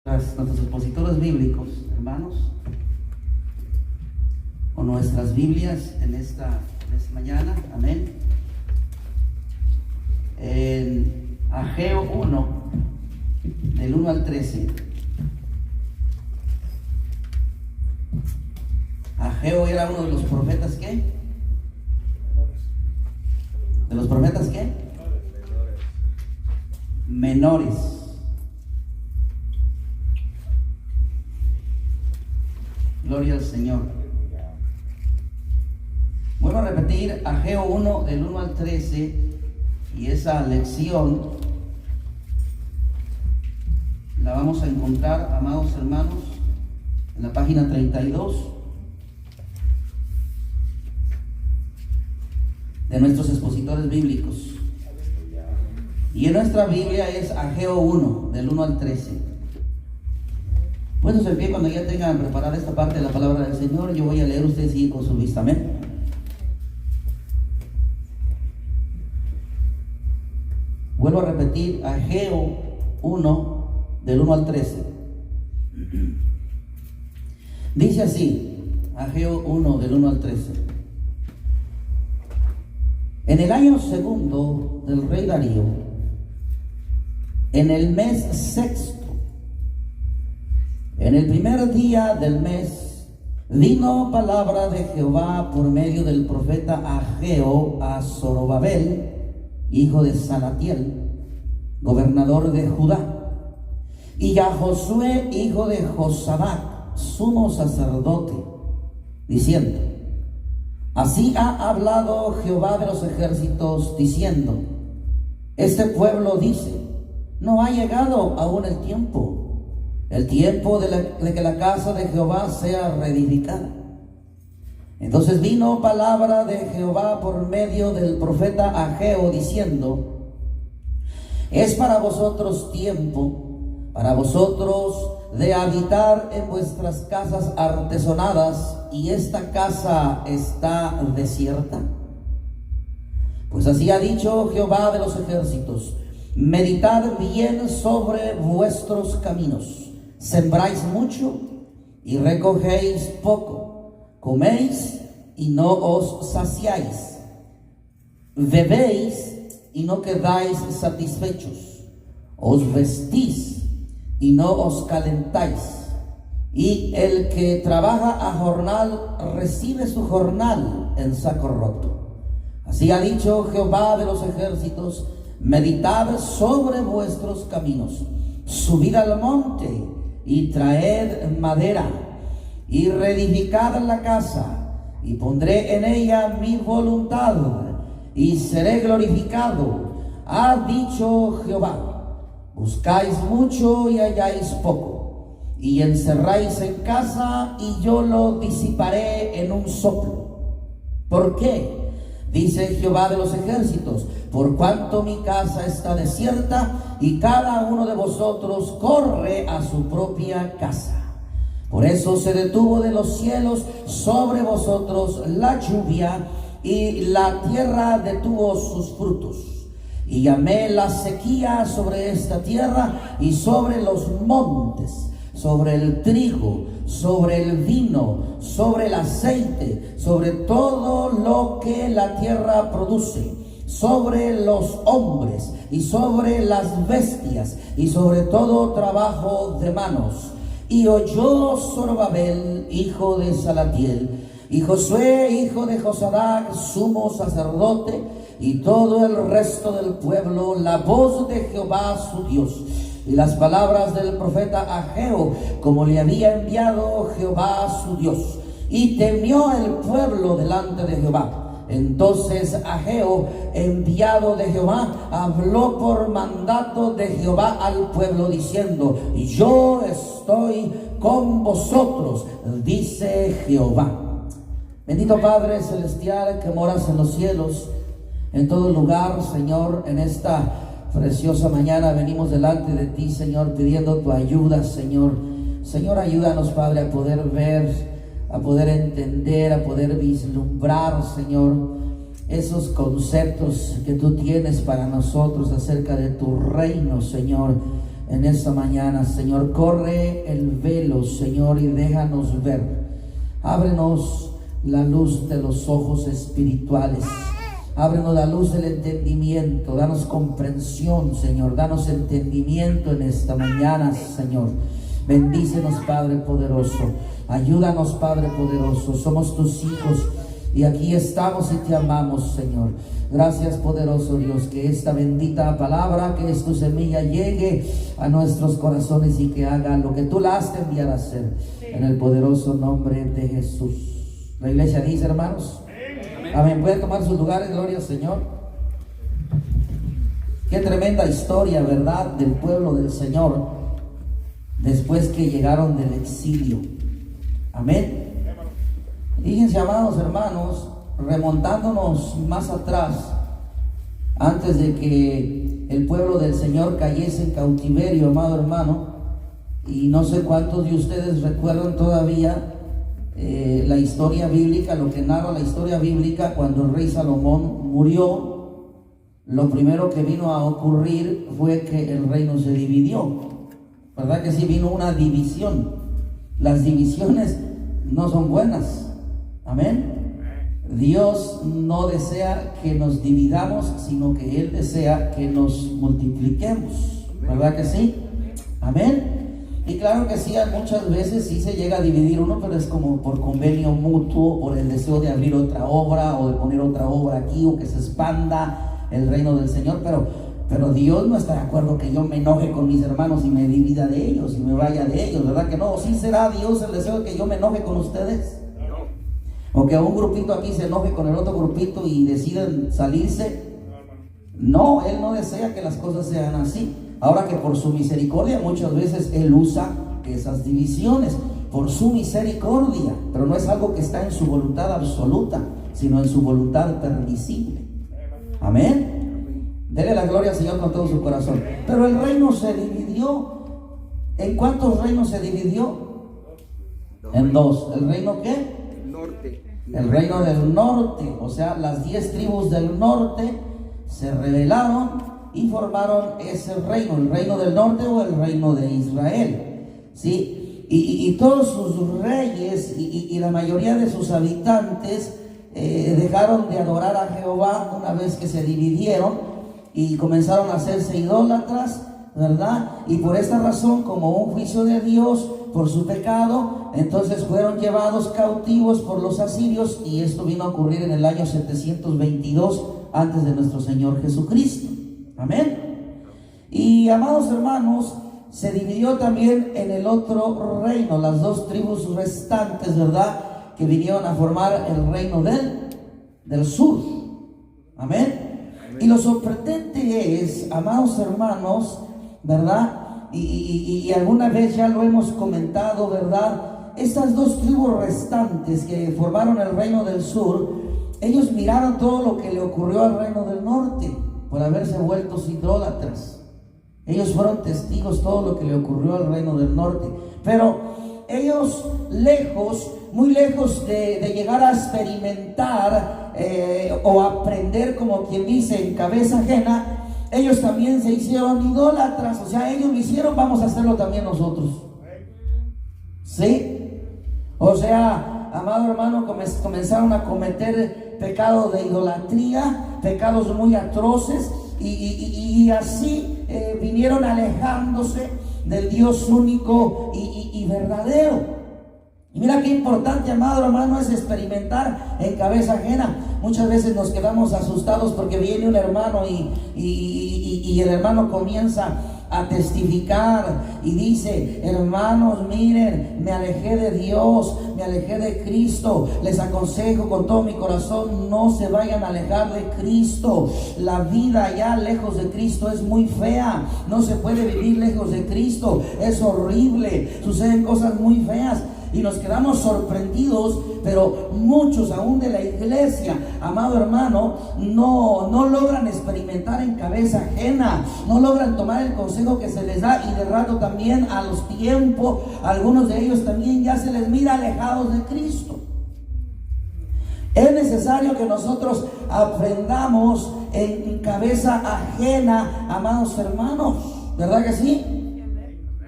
Nuestros expositores bíblicos, hermanos, o nuestras Biblias en esta mañana, amén. En Ageo 1, del 1 al 13. Ageo era uno de los profetas, ¿qué? ¿De los profetas qué? Menores. Gloria al Señor. Vuelvo a repetir Ageo 1 del 1 al 13, y esa lección la vamos a encontrar, amados hermanos, en la página 32 de nuestros expositores bíblicos. Y en nuestra Biblia es Ageo 1 del 1 al 13. Puestos en pie, cuando ya tengan preparada esta parte de la palabra del Señor, yo voy a leer, ustedes siguen con su vista, amén. Vuelvo a repetir, Ageo 1, del 1 al 13. Dice así, Ageo 1, del 1 al 13. En el año segundo del rey Darío, en el mes sexto, en el primer día del mes, vino palabra de Jehová por medio del profeta Ageo a Zorobabel, hijo de Salatiel, gobernador de Judá, y a Josué, hijo de Josadac, sumo sacerdote, diciendo: así ha hablado Jehová de los ejércitos, diciendo: este pueblo dice, no ha llegado aún el tiempo de que la casa de Jehová sea reedificada. Entonces vino palabra de Jehová por medio del profeta Ageo, diciendo: es para vosotros tiempo, para vosotros de habitar en vuestras casas artesonadas, y esta casa está desierta. Pues así ha dicho Jehová de los ejércitos: meditad bien sobre vuestros caminos. Sembráis mucho y recogéis poco, coméis y no os saciáis, bebéis y no quedáis satisfechos, os vestís y no os calentáis, y el que trabaja a jornal recibe su jornal en saco roto. Así ha dicho Jehová de los ejércitos: meditad sobre vuestros caminos, subid al monte y traed madera, y reedificad la casa, y pondré en ella mi voluntad, y seré glorificado, ha dicho Jehová. Buscáis mucho y halláis poco, y encerráis en casa, y yo lo disiparé en un soplo. ¿Por qué? Dice Jehová de los ejércitos: por cuanto mi casa está desierta, y cada uno de vosotros corre a su propia casa. Por eso se detuvo de los cielos sobre vosotros la lluvia, y la tierra detuvo sus frutos. Y llamé la sequía sobre esta tierra y sobre los montes, sobre el trigo, sobre el vino, sobre el aceite, sobre todo lo que la tierra produce, sobre los hombres y sobre las bestias, y sobre todo trabajo de manos. Y oyó Zorobabel, hijo de Salatiel, y Josué, hijo de Josadac, sumo sacerdote, y todo el resto del pueblo, la voz de Jehová su Dios, y las palabras del profeta Ageo, como le había enviado Jehová su Dios. Y temió el pueblo delante de Jehová. Entonces Ageo, enviado de Jehová, habló por mandato de Jehová al pueblo, diciendo: yo estoy con vosotros, dice Jehová. Bendito Padre celestial, que moras en los cielos, en todo lugar, Señor, en esta preciosa mañana venimos delante de ti, Señor, pidiendo tu ayuda, Señor. Señor, ayúdanos, Padre, a poder ver, a poder entender, a poder vislumbrar, Señor, esos conceptos que tú tienes para nosotros acerca de tu reino, Señor. en esta mañana, Señor. Corre el velo, Señor, y déjanos ver. Ábrenos la luz de los ojos espirituales. Ábrenos la luz del entendimiento. Danos comprensión, Señor. Danos entendimiento en esta mañana, Señor. Bendícenos, Padre poderoso. Ayúdanos, Padre poderoso. Somos tus hijos y aquí estamos y te amamos, Señor. Gracias, poderoso Dios, que esta bendita palabra, que es tu semilla, llegue a nuestros corazones y que haga lo que tú la has de enviar a hacer. En el poderoso nombre de Jesús. La iglesia dice, hermanos. Amén. Pueden tomar sus lugares. Gloria al Señor. Qué tremenda historia, ¿verdad?, del pueblo del Señor después que llegaron del exilio. Amén. Fíjense, amados hermanos, remontándonos más atrás, antes de que el pueblo del Señor cayese en cautiverio, amado hermano, y no sé cuántos de ustedes recuerdan todavía la historia bíblica, lo que narra la historia bíblica. Cuando el rey Salomón murió, lo primero que vino a ocurrir fue que el reino se dividió, ¿verdad que sí? Vino una división. Las divisiones no son buenas. Amén. Dios no desea que nos dividamos, sino que Él desea que nos multipliquemos, ¿verdad que sí? Amén. Y claro que sí, muchas veces sí se llega a dividir uno, pero es como por convenio mutuo, por el deseo de abrir otra obra o de poner otra obra aquí, o que se expanda el reino del Señor. Pero Dios no está de acuerdo que yo me enoje con mis hermanos y me divida de ellos y me vaya de ellos, ¿verdad que no? ¿Sí será Dios el deseo de que yo me enoje con ustedes? O que un grupito aquí se enoje con el otro grupito y decidan salirse. No, Él no desea que las cosas sean así. Ahora que por su misericordia muchas veces Él usa esas divisiones, por su misericordia, pero no es algo que está en su voluntad absoluta, sino en su voluntad permisible. Amén. Dele la gloria al Señor con todo su corazón. Pero el reino se dividió. ¿En cuántos reinos se dividió? En dos. ¿El reino qué? El reino del norte, o sea, las 10 tribus del norte se rebelaron y formaron ese reino, el reino del norte o el reino de Israel, ¿sí? Y todos sus reyes y la mayoría de sus habitantes dejaron de adorar a Jehová una vez que se dividieron y comenzaron a hacerse idólatras, ¿verdad? Y por esta razón, como un juicio de Dios por su pecado, entonces fueron llevados cautivos por los asirios, y esto vino a ocurrir en el año 722 antes de nuestro Señor Jesucristo. Amén. Y amados hermanos, se dividió también en el otro reino, las 2 tribus restantes, ¿verdad?, que vinieron a formar el reino del sur. Amén. Y lo sorprendente es, amados hermanos, ¿verdad?, y alguna vez ya lo hemos comentado, ¿verdad?, estas 2 tribus restantes que formaron el reino del sur, ellos miraron todo lo que le ocurrió al reino del norte por haberse vuelto idólatras. Ellos fueron testigos de todo lo que le ocurrió al reino del norte, pero ellos muy lejos de llegar a experimentar o aprender, como quien dice, en cabeza ajena, ellos también se hicieron idólatras. O sea, ellos lo hicieron, vamos a hacerlo también nosotros. ¿Sí? O sea, amado hermano, comenzaron a cometer pecados de idolatría, pecados muy atroces, y así vinieron alejándose del Dios único y verdadero. Y mira qué importante, amado hermano, es experimentar en cabeza ajena. Muchas veces nos quedamos asustados porque viene un hermano y el hermano comienza a testificar y dice: hermanos, miren, me alejé de Dios, me alejé de Cristo. Les aconsejo con todo mi corazón, no se vayan a alejar de Cristo. La vida allá lejos de Cristo es muy fea. No se puede vivir lejos de Cristo, es horrible, suceden cosas muy feas. Y nos quedamos sorprendidos, pero muchos aún de la iglesia, amado hermano, no logran experimentar en cabeza ajena, no logran tomar el consejo que se les da, y de rato también a los tiempos, algunos de ellos también ya se les mira alejados de Cristo. Es necesario que nosotros aprendamos en cabeza ajena, amados hermanos, ¿verdad que sí?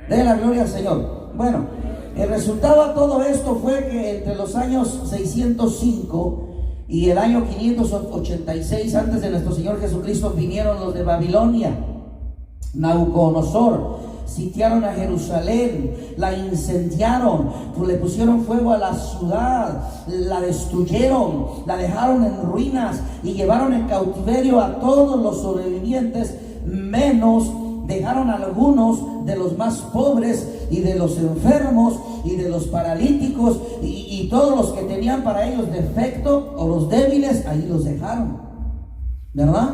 Den la gloria al Señor. Bueno, el resultado de todo esto fue que entre los años 605 y el año 586 antes de nuestro Señor Jesucristo vinieron los de Babilonia. Nabucodonosor, sitiaron a Jerusalén, la incendiaron, le pusieron fuego a la ciudad, la destruyeron, la dejaron en ruinas y llevaron en cautiverio a todos los sobrevivientes, menos dejaron a algunos de los más pobres y de los enfermos y de los paralíticos y todos los que tenían para ellos defecto o los débiles, ahí los dejaron, ¿verdad?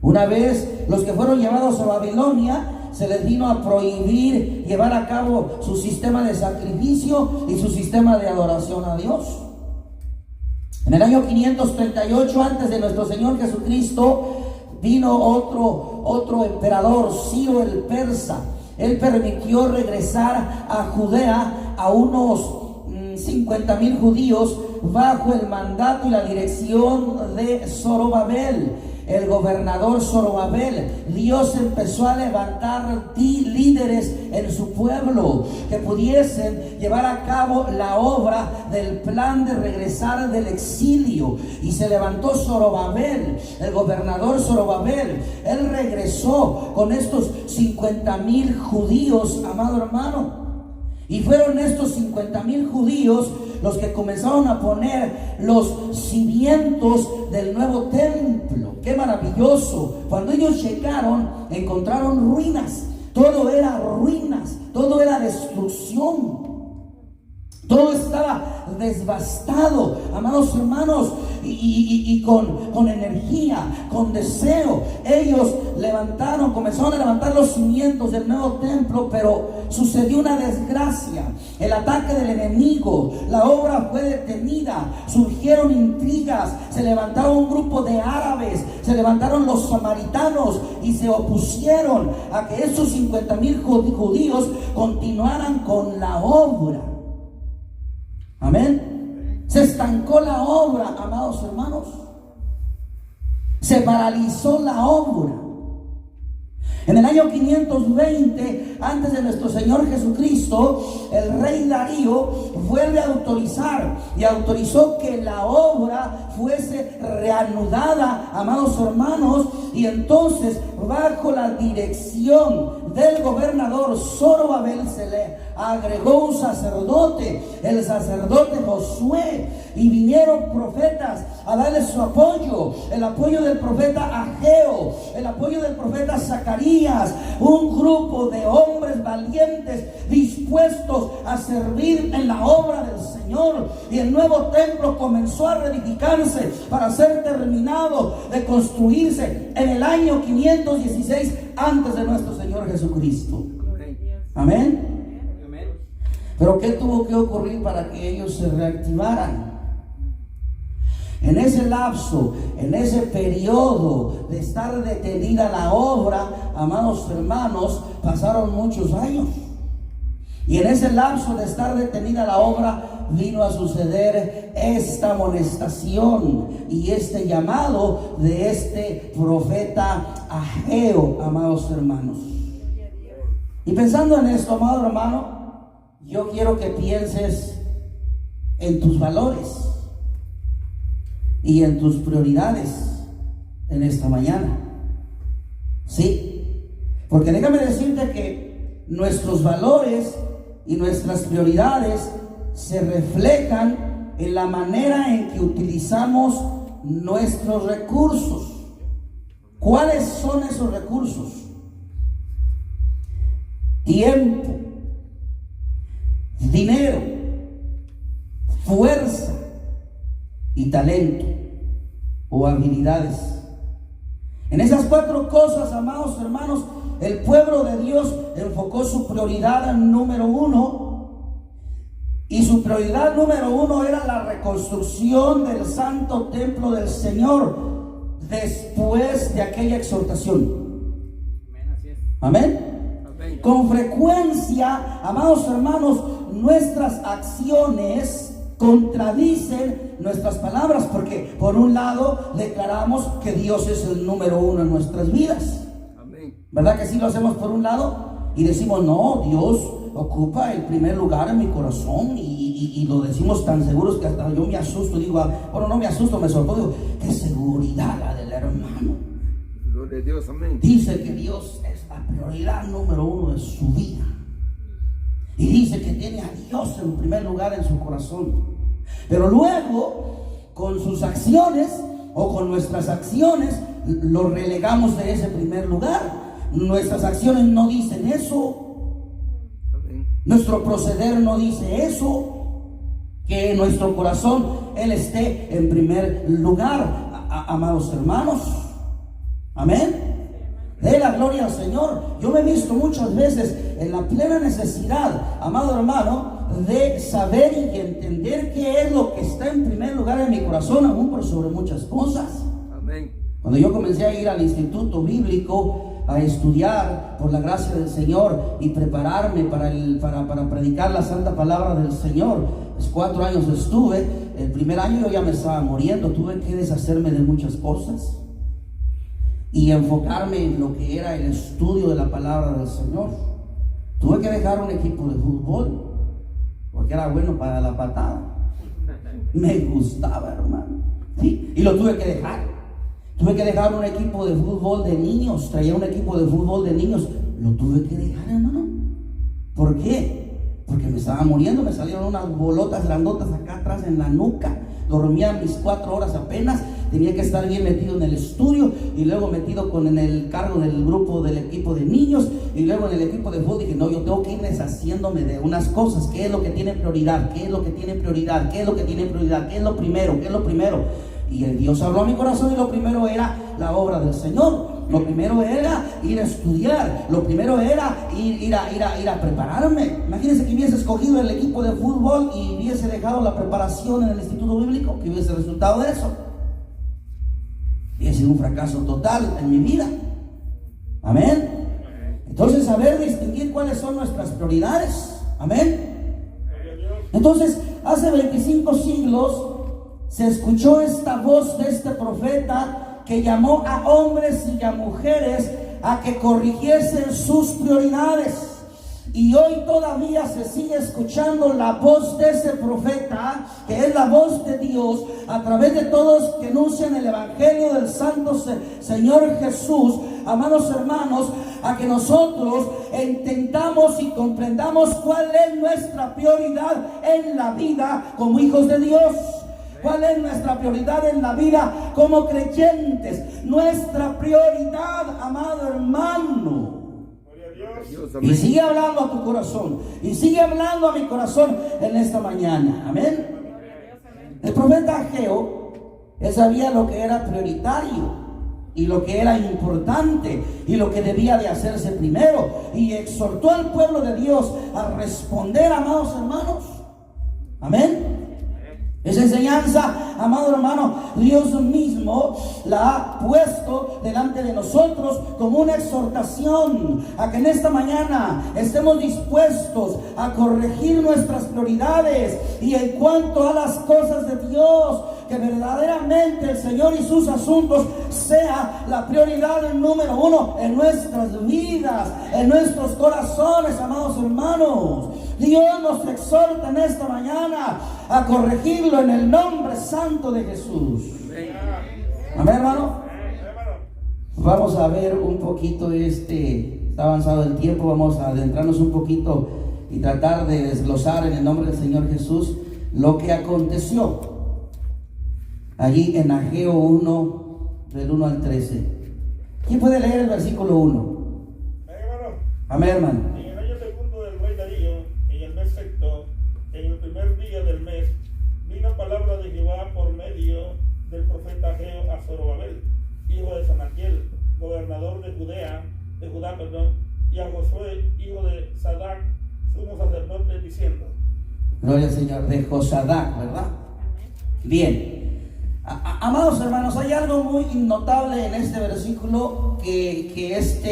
Una vez los que fueron llevados a Babilonia, se les vino a prohibir llevar a cabo su sistema de sacrificio y su sistema de adoración a Dios. En el año 538 antes de nuestro Señor Jesucristo vino otro emperador, Ciro el Persa. Él permitió regresar a Judea a unos 50,000 judíos bajo el mandato y la dirección de Zorobabel, el gobernador Zorobabel. Dios empezó a levantar líderes en su pueblo que pudiesen llevar a cabo la obra del plan de regresar del exilio. Y se levantó Zorobabel, el gobernador Zorobabel. Él regresó con estos 50,000 judíos, amado hermano. Y fueron estos 50,000 judíos los que comenzaron a poner los cimientos del nuevo templo. ¡Qué maravilloso! Cuando ellos llegaron, encontraron ruinas. Todo era ruinas, todo era destrucción. Todo estaba devastado, amados hermanos, y con energía, con deseo. Ellos comenzaron a levantar los cimientos del nuevo templo, pero sucedió una desgracia, el ataque del enemigo. La obra fue detenida, surgieron intrigas, se levantaron un grupo de árabes, se levantaron los samaritanos y se opusieron a que esos 50,000 judíos continuaran con la obra. Amén. Se estancó la obra, amados hermanos. Se paralizó la obra. En el año 520, antes de nuestro Señor Jesucristo, el rey Darío vuelve a autorizar y autorizó que la obra fuese reanudada, amados hermanos, y entonces bajo la dirección del gobernador Zorobabel se le agregó un sacerdote, el sacerdote Josué, y vinieron profetas a darle su apoyo, el apoyo del profeta Ageo, el apoyo del profeta Zacarías, un grupo de hombres valientes dispuestos a servir en la obra del Señor. Y el nuevo templo comenzó a reedificarse para ser terminado de construirse en el año 516 antes de nuestro Señor Jesucristo. Amén. Pero ¿qué tuvo que ocurrir para que ellos se reactivaran? En ese lapso, en ese periodo de estar detenida la obra, amados hermanos, pasaron muchos años. Y en ese lapso de estar detenida la obra, vino a suceder esta amonestación y este llamado de este profeta Ageo, amados hermanos. Y pensando en esto, amado hermano, yo quiero que pienses en tus valores y en tus prioridades en esta mañana. Sí, porque déjame decirte que nuestros valores y nuestras prioridades se reflejan en la manera en que utilizamos nuestros recursos. ¿Cuáles son esos recursos? Tiempo, dinero, fuerza y talento o habilidades. En esas 4 cosas, amados hermanos, el pueblo de Dios enfocó su prioridad número 1, y su prioridad número 1 era la reconstrucción del santo templo del Señor después de aquella exhortación. Amén. Con frecuencia, amados hermanos, nuestras acciones contradicen nuestras palabras, porque por un lado declaramos que Dios es el número 1 en nuestras vidas. Amén. ¿Verdad que sí lo hacemos por un lado? y decimos, no, Dios ocupa el primer lugar en mi corazón, y lo decimos tan seguros que hasta yo me asusto, digo, bueno, no me asusto, me sorprendo, digo, qué seguridad la del hermano. Gloria a Dios, amén. Dice que Dios es la prioridad número uno de su vida, y dice que tiene a Dios en primer lugar en su corazón. Pero luego, con sus acciones o con nuestras acciones, lo relegamos de ese primer lugar. Nuestras acciones no dicen eso. Nuestro proceder no dice eso. Que en nuestro corazón Él esté en primer lugar, amados hermanos. Amén. De la gloria al Señor. Yo me he visto muchas veces en la plena necesidad, amado hermano, de saber y entender qué es lo que está en primer lugar en mi corazón, aún por sobre muchas cosas. Amén. Cuando yo comencé a ir al instituto bíblico a estudiar por la gracia del Señor y prepararme para predicar la santa palabra del Señor, pues 4 años estuve. El primer año yo ya me estaba muriendo, tuve que deshacerme de muchas cosas y enfocarme en lo que era el estudio de la palabra del Señor. Tuve que dejar un equipo de fútbol porque era bueno para la patada, me gustaba, hermano, ¿sí? Y lo tuve que dejar. Tuve que dejar un equipo de fútbol de niños, traía un equipo de fútbol de niños, lo tuve que dejar, hermano. ¿Por qué? Porque me estaba muriendo, me salieron unas bolotas grandotas acá atrás en la nuca, dormía mis 4 horas apenas, tenía que estar bien metido en el estudio y luego metido en el cargo del grupo del equipo de niños y luego en el equipo de fútbol. Dije, no, yo tengo que ir deshaciéndome de unas cosas. ¿Qué es lo que tiene prioridad? ¿Qué es lo que tiene prioridad? ¿Qué es lo que tiene prioridad? ¿Qué es lo primero? ¿Qué es lo primero? Y el Dios habló a mi corazón y lo primero era la obra del Señor. Lo primero era ir a estudiar. Lo primero era ir a prepararme. Imagínense que hubiese escogido el equipo de fútbol y hubiese dejado la preparación en el instituto bíblico. ¿Qué hubiese resultado de eso? Hubiese sido un fracaso total en mi vida. Amén. Entonces, saber distinguir cuáles son nuestras prioridades. Amén. Entonces, hace 25 siglos se escuchó esta voz de este profeta que llamó a hombres y a mujeres a que corrigiesen sus prioridades. Y hoy todavía se sigue escuchando la voz de ese profeta, que es la voz de Dios, a través de todos que anuncian el evangelio del santo Señor Jesús. Amados hermanos, a que nosotros entendamos y comprendamos cuál es nuestra prioridad en la vida como hijos de Dios. ¿Cuál es nuestra prioridad en la vida como creyentes? Nuestra prioridad, amado hermano. Y sigue hablando a tu corazón, y sigue hablando a mi corazón en esta mañana. Amén. El profeta Ageo, él sabía lo que era prioritario y lo que era importante y lo que debía de hacerse primero, y exhortó al pueblo de Dios a responder, amados hermanos. Amén. Esa enseñanza, amado hermano, Dios mismo la ha puesto delante de nosotros como una exhortación a que en esta mañana estemos dispuestos a corregir nuestras prioridades y en cuanto a las cosas de Dios, que verdaderamente el Señor y sus asuntos sea la prioridad número 1 en nuestras vidas, en nuestros corazones, amados hermanos. Dios nos exhorta en esta mañana a corregirlo en el nombre santo de Jesús. Amén, hermano. Vamos a ver un poquito está avanzado el tiempo, vamos a adentrarnos un poquito y tratar de desglosar en el nombre del Señor Jesús lo que aconteció allí en Ageo 1, del 1 al 13. ¿Quién puede leer el versículo 1? Amén, hermano. En el año segundo del rey Darío, en el mes sexto, en el primer día del mes, vino palabra de Jehová por medio del profeta Ageo a Zorobabel, hijo de Sanaquiel, gobernador de Judá, y a Josué, hijo de Sadac, sumo sacerdote, diciendo: Gloria al Señor, de Josadac, ¿verdad? Bien. Amados hermanos, hay algo muy notable en este versículo que es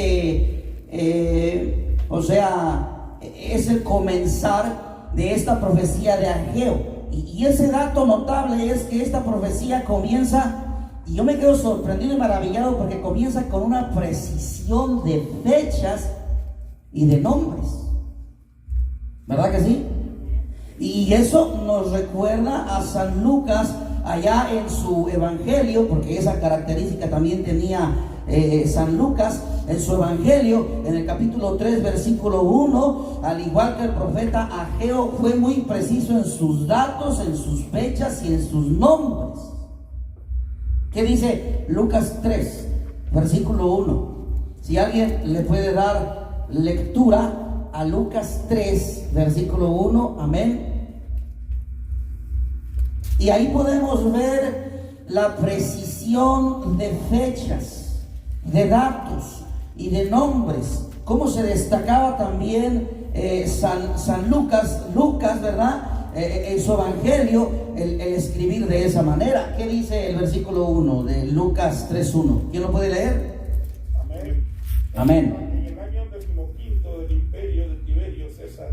el comenzar de esta profecía de Ageo. Y ese dato notable es que esta profecía comienza, y yo me quedo sorprendido y maravillado porque comienza con una precisión de fechas y de nombres. ¿Verdad que sí? Y eso nos recuerda a San Lucas allá en su evangelio, porque esa característica también tenía San Lucas en su evangelio, en el capítulo 3, versículo 1, al igual que el profeta Ageo, fue muy preciso en sus datos, en sus fechas y en sus nombres. ¿Qué dice Lucas 3, versículo 1? Si alguien le puede dar lectura a Lucas 3, versículo 1, amén. Y ahí podemos ver la precisión de fechas, de datos y de nombres. Cómo se destacaba también San Lucas, ¿verdad? En su evangelio, el escribir de esa manera. ¿Qué dice el versículo 1 de Lucas 3:1? ¿Quién lo puede leer? Amén. Amén. En el año 15 del imperio de Tiberio César,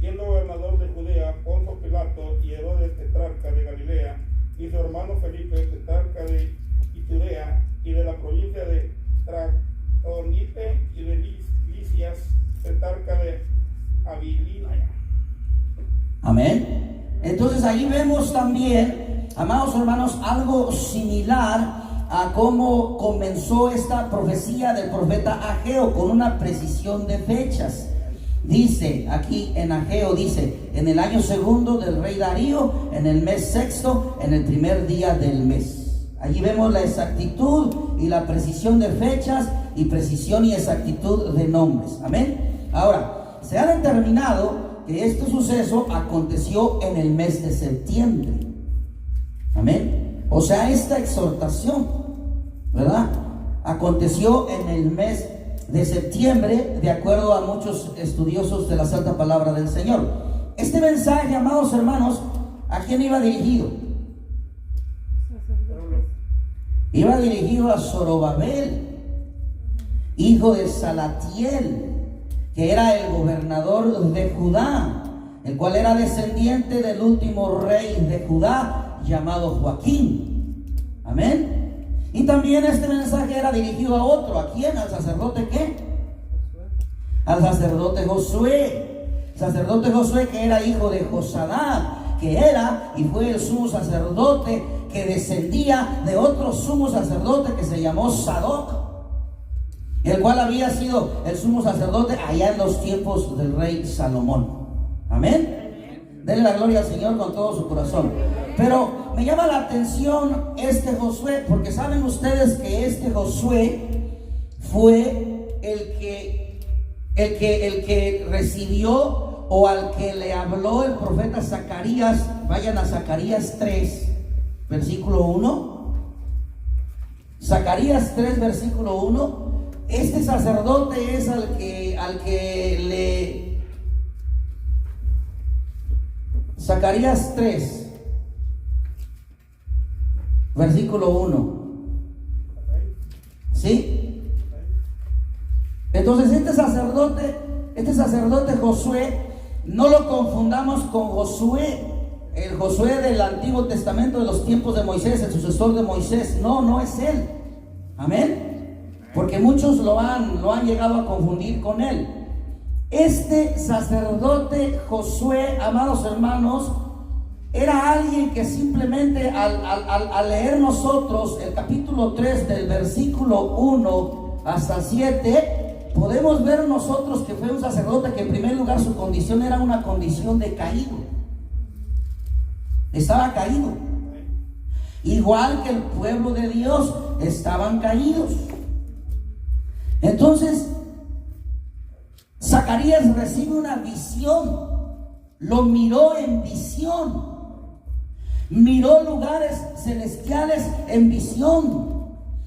siendo gobernador de Judea, Poncio Pilato y Herodes tetrarca de Galilea, y su hermano Felipe tetrarca de Iturea y de la provincia de Traconite y de Licias tetrarca de Abilia. Amén. Entonces ahí vemos también, amados hermanos, algo similar a cómo comenzó esta profecía del profeta Ageo, con una precisión de fechas. Dice aquí en Ageo, dice: en el año segundo del rey Darío, en el mes sexto, en el primer día del mes. Allí vemos la exactitud y la precisión de fechas, y precisión y exactitud de nombres. Amén. Ahora, se ha determinado que este suceso aconteció en el mes de septiembre. Amén. O sea, esta exhortación, ¿verdad?, aconteció en el mes de septiembre, de acuerdo a muchos estudiosos de la Santa Palabra del Señor. Este mensaje, amados hermanos, ¿a quién iba dirigido? Iba dirigido a Zorobabel, hijo de Salatiel, que era el gobernador de Judá, el cual era descendiente del último rey de Judá, llamado Joaquín. Amén. Y también este mensaje era dirigido a otro. ¿A quién? ¿Al sacerdote qué? Al sacerdote Josué. Sacerdote Josué, que era hijo de Josadá, que era y fue el sumo sacerdote que descendía de otro sumo sacerdote que se llamó Sadoc, el cual había sido el sumo sacerdote allá en los tiempos del rey Salomón. Amén. Denle la gloria al Señor con todo su corazón. Pero me llama la atención este Josué, porque saben ustedes que este Josué fue el que recibió, o al que le habló el profeta Zacarías. Vayan a Zacarías 3, versículo 1. Zacarías 3, versículo 1. Este sacerdote es al que le... Zacarías 3, versículo 1. ¿Sí? Entonces este sacerdote Josué, no lo confundamos con Josué, el Josué del Antiguo Testamento de los tiempos de Moisés, el sucesor de Moisés. No es él. Amén. Porque muchos lo han llegado a confundir con él. Este sacerdote Josué, amados hermanos, era alguien que simplemente al leer nosotros el capítulo 3 del versículo 1 hasta 7, podemos ver nosotros que fue un sacerdote que en primer lugar su condición era una condición de caído. Estaba caído. Igual que el pueblo de Dios estaban caídos. Entonces Zacarías recibe una visión. Lo miró en visión. Miró lugares celestiales en visión.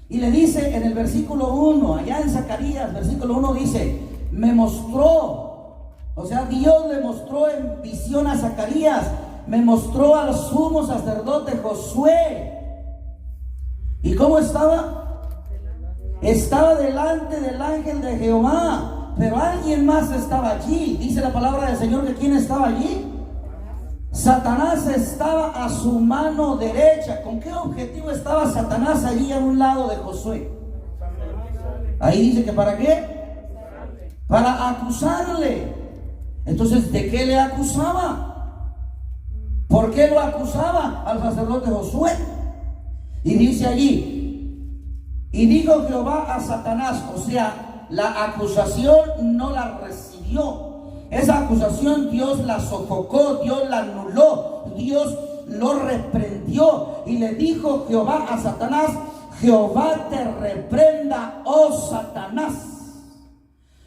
Y le dice en el versículo 1, allá en Zacarías, versículo 1 dice: me mostró, o sea, Dios le mostró en visión a Zacarías, me mostró al sumo sacerdote Josué. ¿Y cómo estaba? Estaba delante del ángel de Jehová, pero alguien más estaba allí. Dice la palabra del Señor que ¿quién estaba allí? Satanás estaba a su mano derecha. ¿Con qué objetivo estaba Satanás allí a un lado de Josué? Ahí dice que ¿para qué? para acusarle. Entonces, ¿de qué le acusaba? ¿Por qué lo acusaba al sacerdote Josué? Y dice allí, y dijo Jehová a Satanás, o sea, la acusación no la recibió. Esa acusación Dios la sofocó, Dios la anuló, Dios lo reprendió y le dijo Jehová a Satanás, Jehová te reprenda, oh Satanás.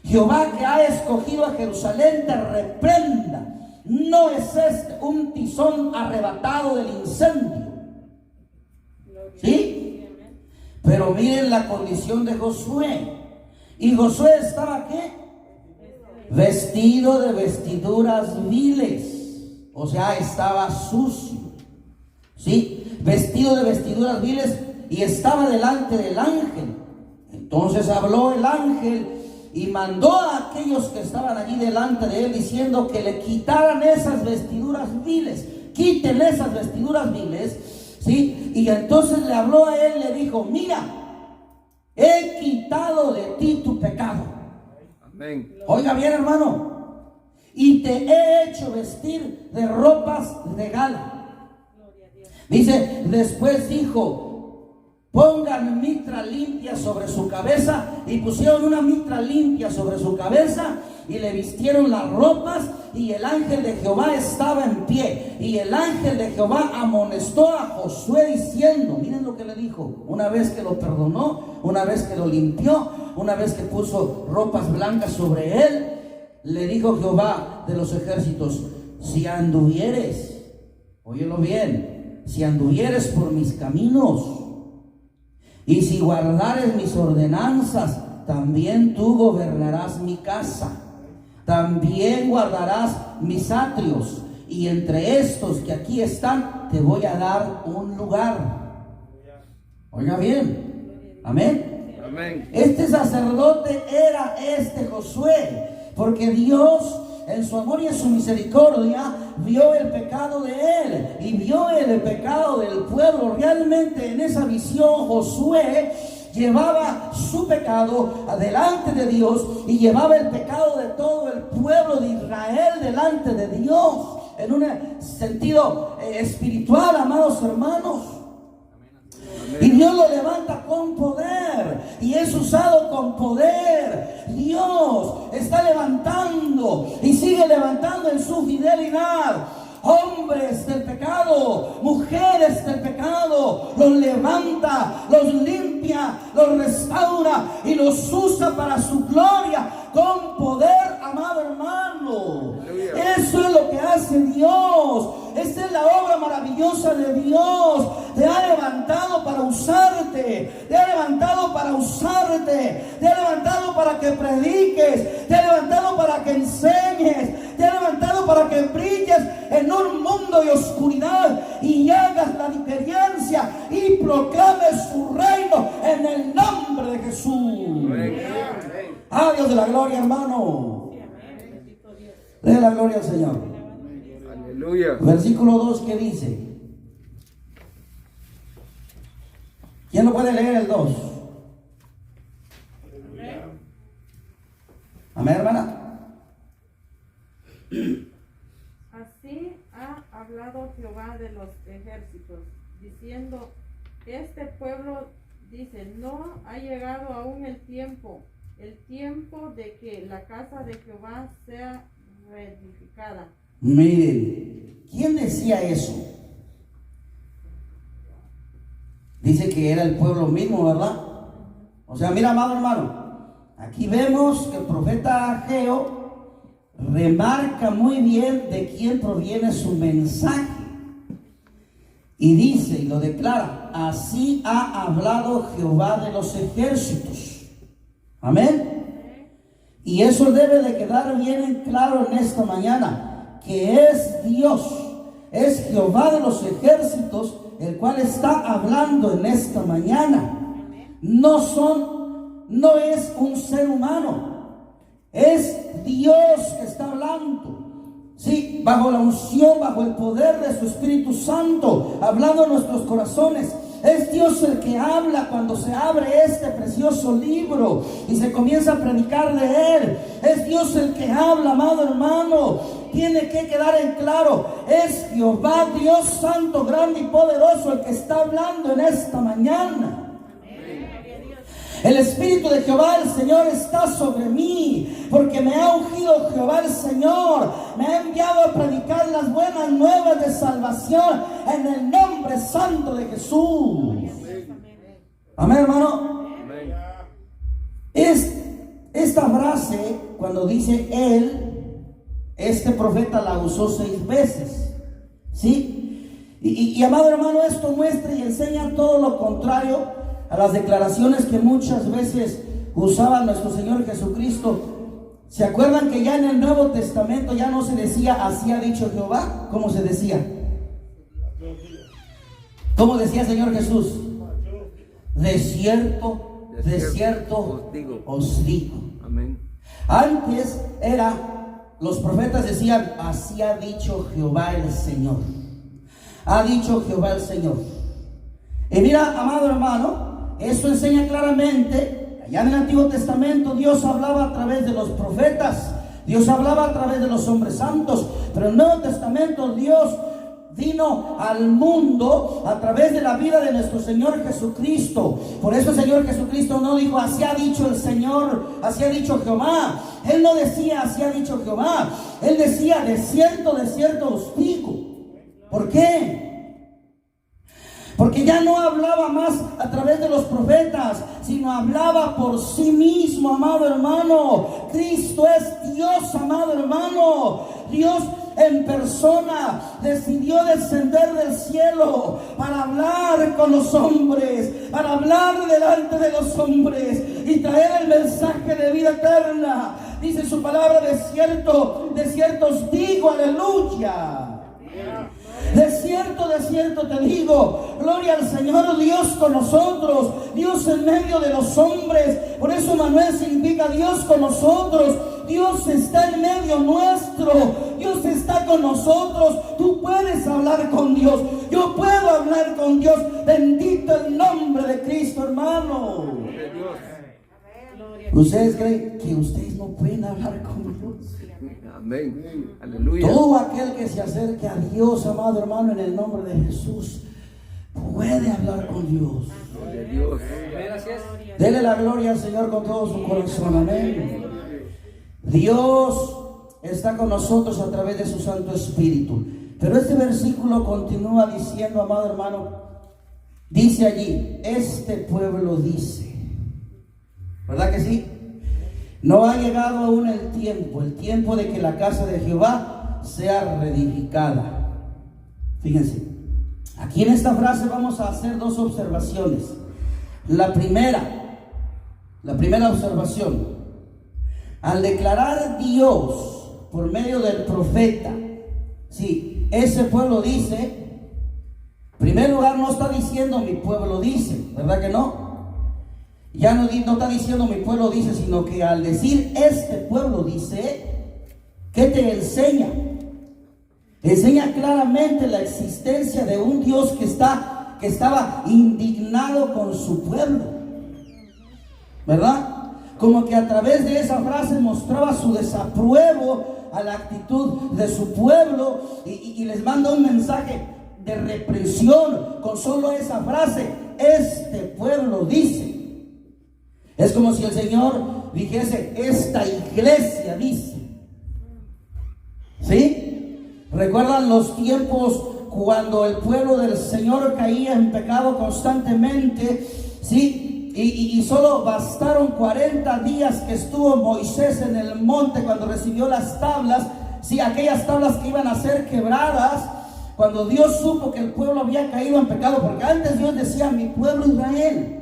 Jehová que ha escogido a Jerusalén te reprenda. No es este un tizón arrebatado del incendio. ¿Sí? Pero miren la condición de Josué. Y Josué estaba ¿qué? Vestido de vestiduras viles. O sea, estaba sucio. ¿Sí? Vestido de vestiduras viles y estaba delante del ángel. Entonces habló el ángel y mandó a aquellos que estaban allí delante de él diciendo que le quitaran esas vestiduras viles. Quiten esas vestiduras viles. ¿Sí? Y entonces le habló a él, le dijo, mira, he quitado de ti tu pecado. Amén. Oiga bien, hermano, y te he hecho vestir de ropas de gala. Dice, después dijo, pongan mitra limpia sobre su cabeza, y pusieron una mitra limpia sobre su cabeza y le vistieron las ropas, y el ángel de Jehová estaba en pie, y el ángel de Jehová amonestó a Josué diciendo, miren lo que le dijo, una vez que lo perdonó, una vez que lo limpió, una vez que puso ropas blancas sobre él, le dijo Jehová de los ejércitos, si anduvieres, óyelo bien, si anduvieres por mis caminos, y si guardares mis ordenanzas, también tú gobernarás mi casa. También guardarás mis atrios, y entre estos que aquí están te voy a dar un lugar. Oiga bien, amén. Amén. Este sacerdote era Josué, porque Dios en su amor y en su misericordia vio el pecado de él y vio el pecado del pueblo. Realmente en esa visión Josué llevaba su pecado delante de Dios y llevaba el pecado de todo el pueblo de Israel delante de Dios, en un sentido espiritual, amados hermanos. Y Dios lo levanta con poder y es usado con poder. Dios está levantando y sigue levantando en su fidelidad hombres del pecado, mujeres del pecado. Los levanta, los limpia, los restaura y los usa para su gloria con poder, amado hermano. Eso es lo que hace Dios. Esta es la obra maravillosa de Dios. Te ha levantado para usarte, te ha levantado para usarte, te ha levantado para que prediques, te ha levantado para que enseñes, te ha levantado para que brilles en un mundo de oscuridad y hagas la diferencia y proclames su reino en el nombre de Jesús. Ah, Dios de la gloria, hermano. De la gloria al Señor. Aleluya. Versículo 2, ¿qué dice? ¿Quién lo puede leer el 2? Amén, hermana. Así ha hablado Jehová de los ejércitos, diciendo, este pueblo dice, no ha llegado aún el tiempo de que la casa de Jehová sea reedificada. Miren, ¿quién decía eso? Dice que era el pueblo mismo, ¿verdad? O sea, mira, amado hermano, aquí vemos que el profeta Ageo remarca muy bien de quién proviene su mensaje. Y dice, y lo declara, así ha hablado Jehová de los ejércitos. Amén. Y eso debe de quedar bien en claro en esta mañana, que es Dios, es Jehová de los ejércitos, el cual está hablando en esta mañana. No es un ser humano, es Dios que está hablando. Sí, bajo la unción, bajo el poder de su Espíritu Santo, hablando en nuestros corazones. Es Dios el que habla cuando se abre este precioso libro y se comienza a predicar de Él. Es Dios el que habla, amado hermano. Tiene que quedar en claro. Es Jehová, Dios santo, grande y poderoso, el que está hablando en esta mañana. El Espíritu de Jehová el Señor está sobre mí, porque me ha ungido Jehová el Señor. Me ha enviado a predicar las buenas nuevas de salvación en el nombre santo de Jesús. Amén, hermano. Esta frase, cuando dice él, este profeta la usó 6 veces. ¿Sí? Y amado hermano, esto muestra y enseña todo lo contrario a las declaraciones que muchas veces usaba nuestro Señor Jesucristo. ¿Se acuerdan que ya en el Nuevo Testamento ya no se decía así ha dicho Jehová? ¿Cómo se decía? ¿Cómo decía el Señor Jesús? De cierto os digo. Amén. Antes los profetas decían así ha dicho Jehová el Señor. Ha dicho Jehová el Señor. Y mira, amado hermano, eso enseña claramente, allá en el Antiguo Testamento Dios hablaba a través de los profetas, Dios hablaba a través de los hombres santos, pero en el Nuevo Testamento Dios vino al mundo a través de la vida de nuestro Señor Jesucristo. Por eso el Señor Jesucristo no dijo así ha dicho el Señor, así ha dicho Jehová. Él no decía así ha dicho Jehová, Él decía de cierto os digo. ¿Por qué? Porque ya no hablaba más a través de los profetas, sino hablaba por sí mismo, amado hermano. Cristo es Dios, amado hermano. Dios en persona decidió descender del cielo para hablar con los hombres, para hablar delante de los hombres y traer el mensaje de vida eterna. Dice su palabra, de cierto os digo, aleluya. De cierto te digo, gloria al Señor, Dios con nosotros, Dios en medio de los hombres. Por eso Manuel significa Dios con nosotros. Dios está en medio nuestro, Dios está con nosotros. Tú puedes hablar con Dios, yo puedo hablar con Dios. Bendito el nombre de Cristo, hermano. ¿Ustedes creen que ustedes no pueden hablar con Dios? Amén. Aleluya. Todo aquel que se acerque a Dios, amado hermano, en el nombre de Jesús, puede hablar con Dios. Dios. Dele la gloria al Señor con todo su corazón. Amén. Dios está con nosotros a través de su Santo Espíritu. Pero este versículo continúa diciendo, amado hermano, dice allí, este pueblo dice. ¿Verdad que sí? No ha llegado aún el tiempo de que la casa de Jehová sea reedificada. Fíjense, aquí en esta frase vamos a hacer 2 observaciones. La primera observación, al declarar Dios por medio del profeta, sí, ese pueblo dice, en primer lugar no está diciendo mi pueblo dice, ¿verdad que no? Ya no está diciendo mi pueblo dice, sino que al decir este pueblo dice, ¿qué te enseña? Enseña claramente la existencia de un Dios que estaba indignado con su pueblo, ¿verdad? Como que a través de esa frase mostraba su desapruebo a la actitud de su pueblo y les manda un mensaje de reprensión con solo esa frase, este pueblo dice. Es como si el Señor dijese, esta iglesia dice. ¿Sí? ¿Recuerdan los tiempos cuando el pueblo del Señor caía en pecado constantemente? ¿Sí? Y solo bastaron 40 días que estuvo Moisés en el monte cuando recibió las tablas. Sí, aquellas tablas que iban a ser quebradas cuando Dios supo que el pueblo había caído en pecado. Porque antes Dios decía, mi pueblo Israel.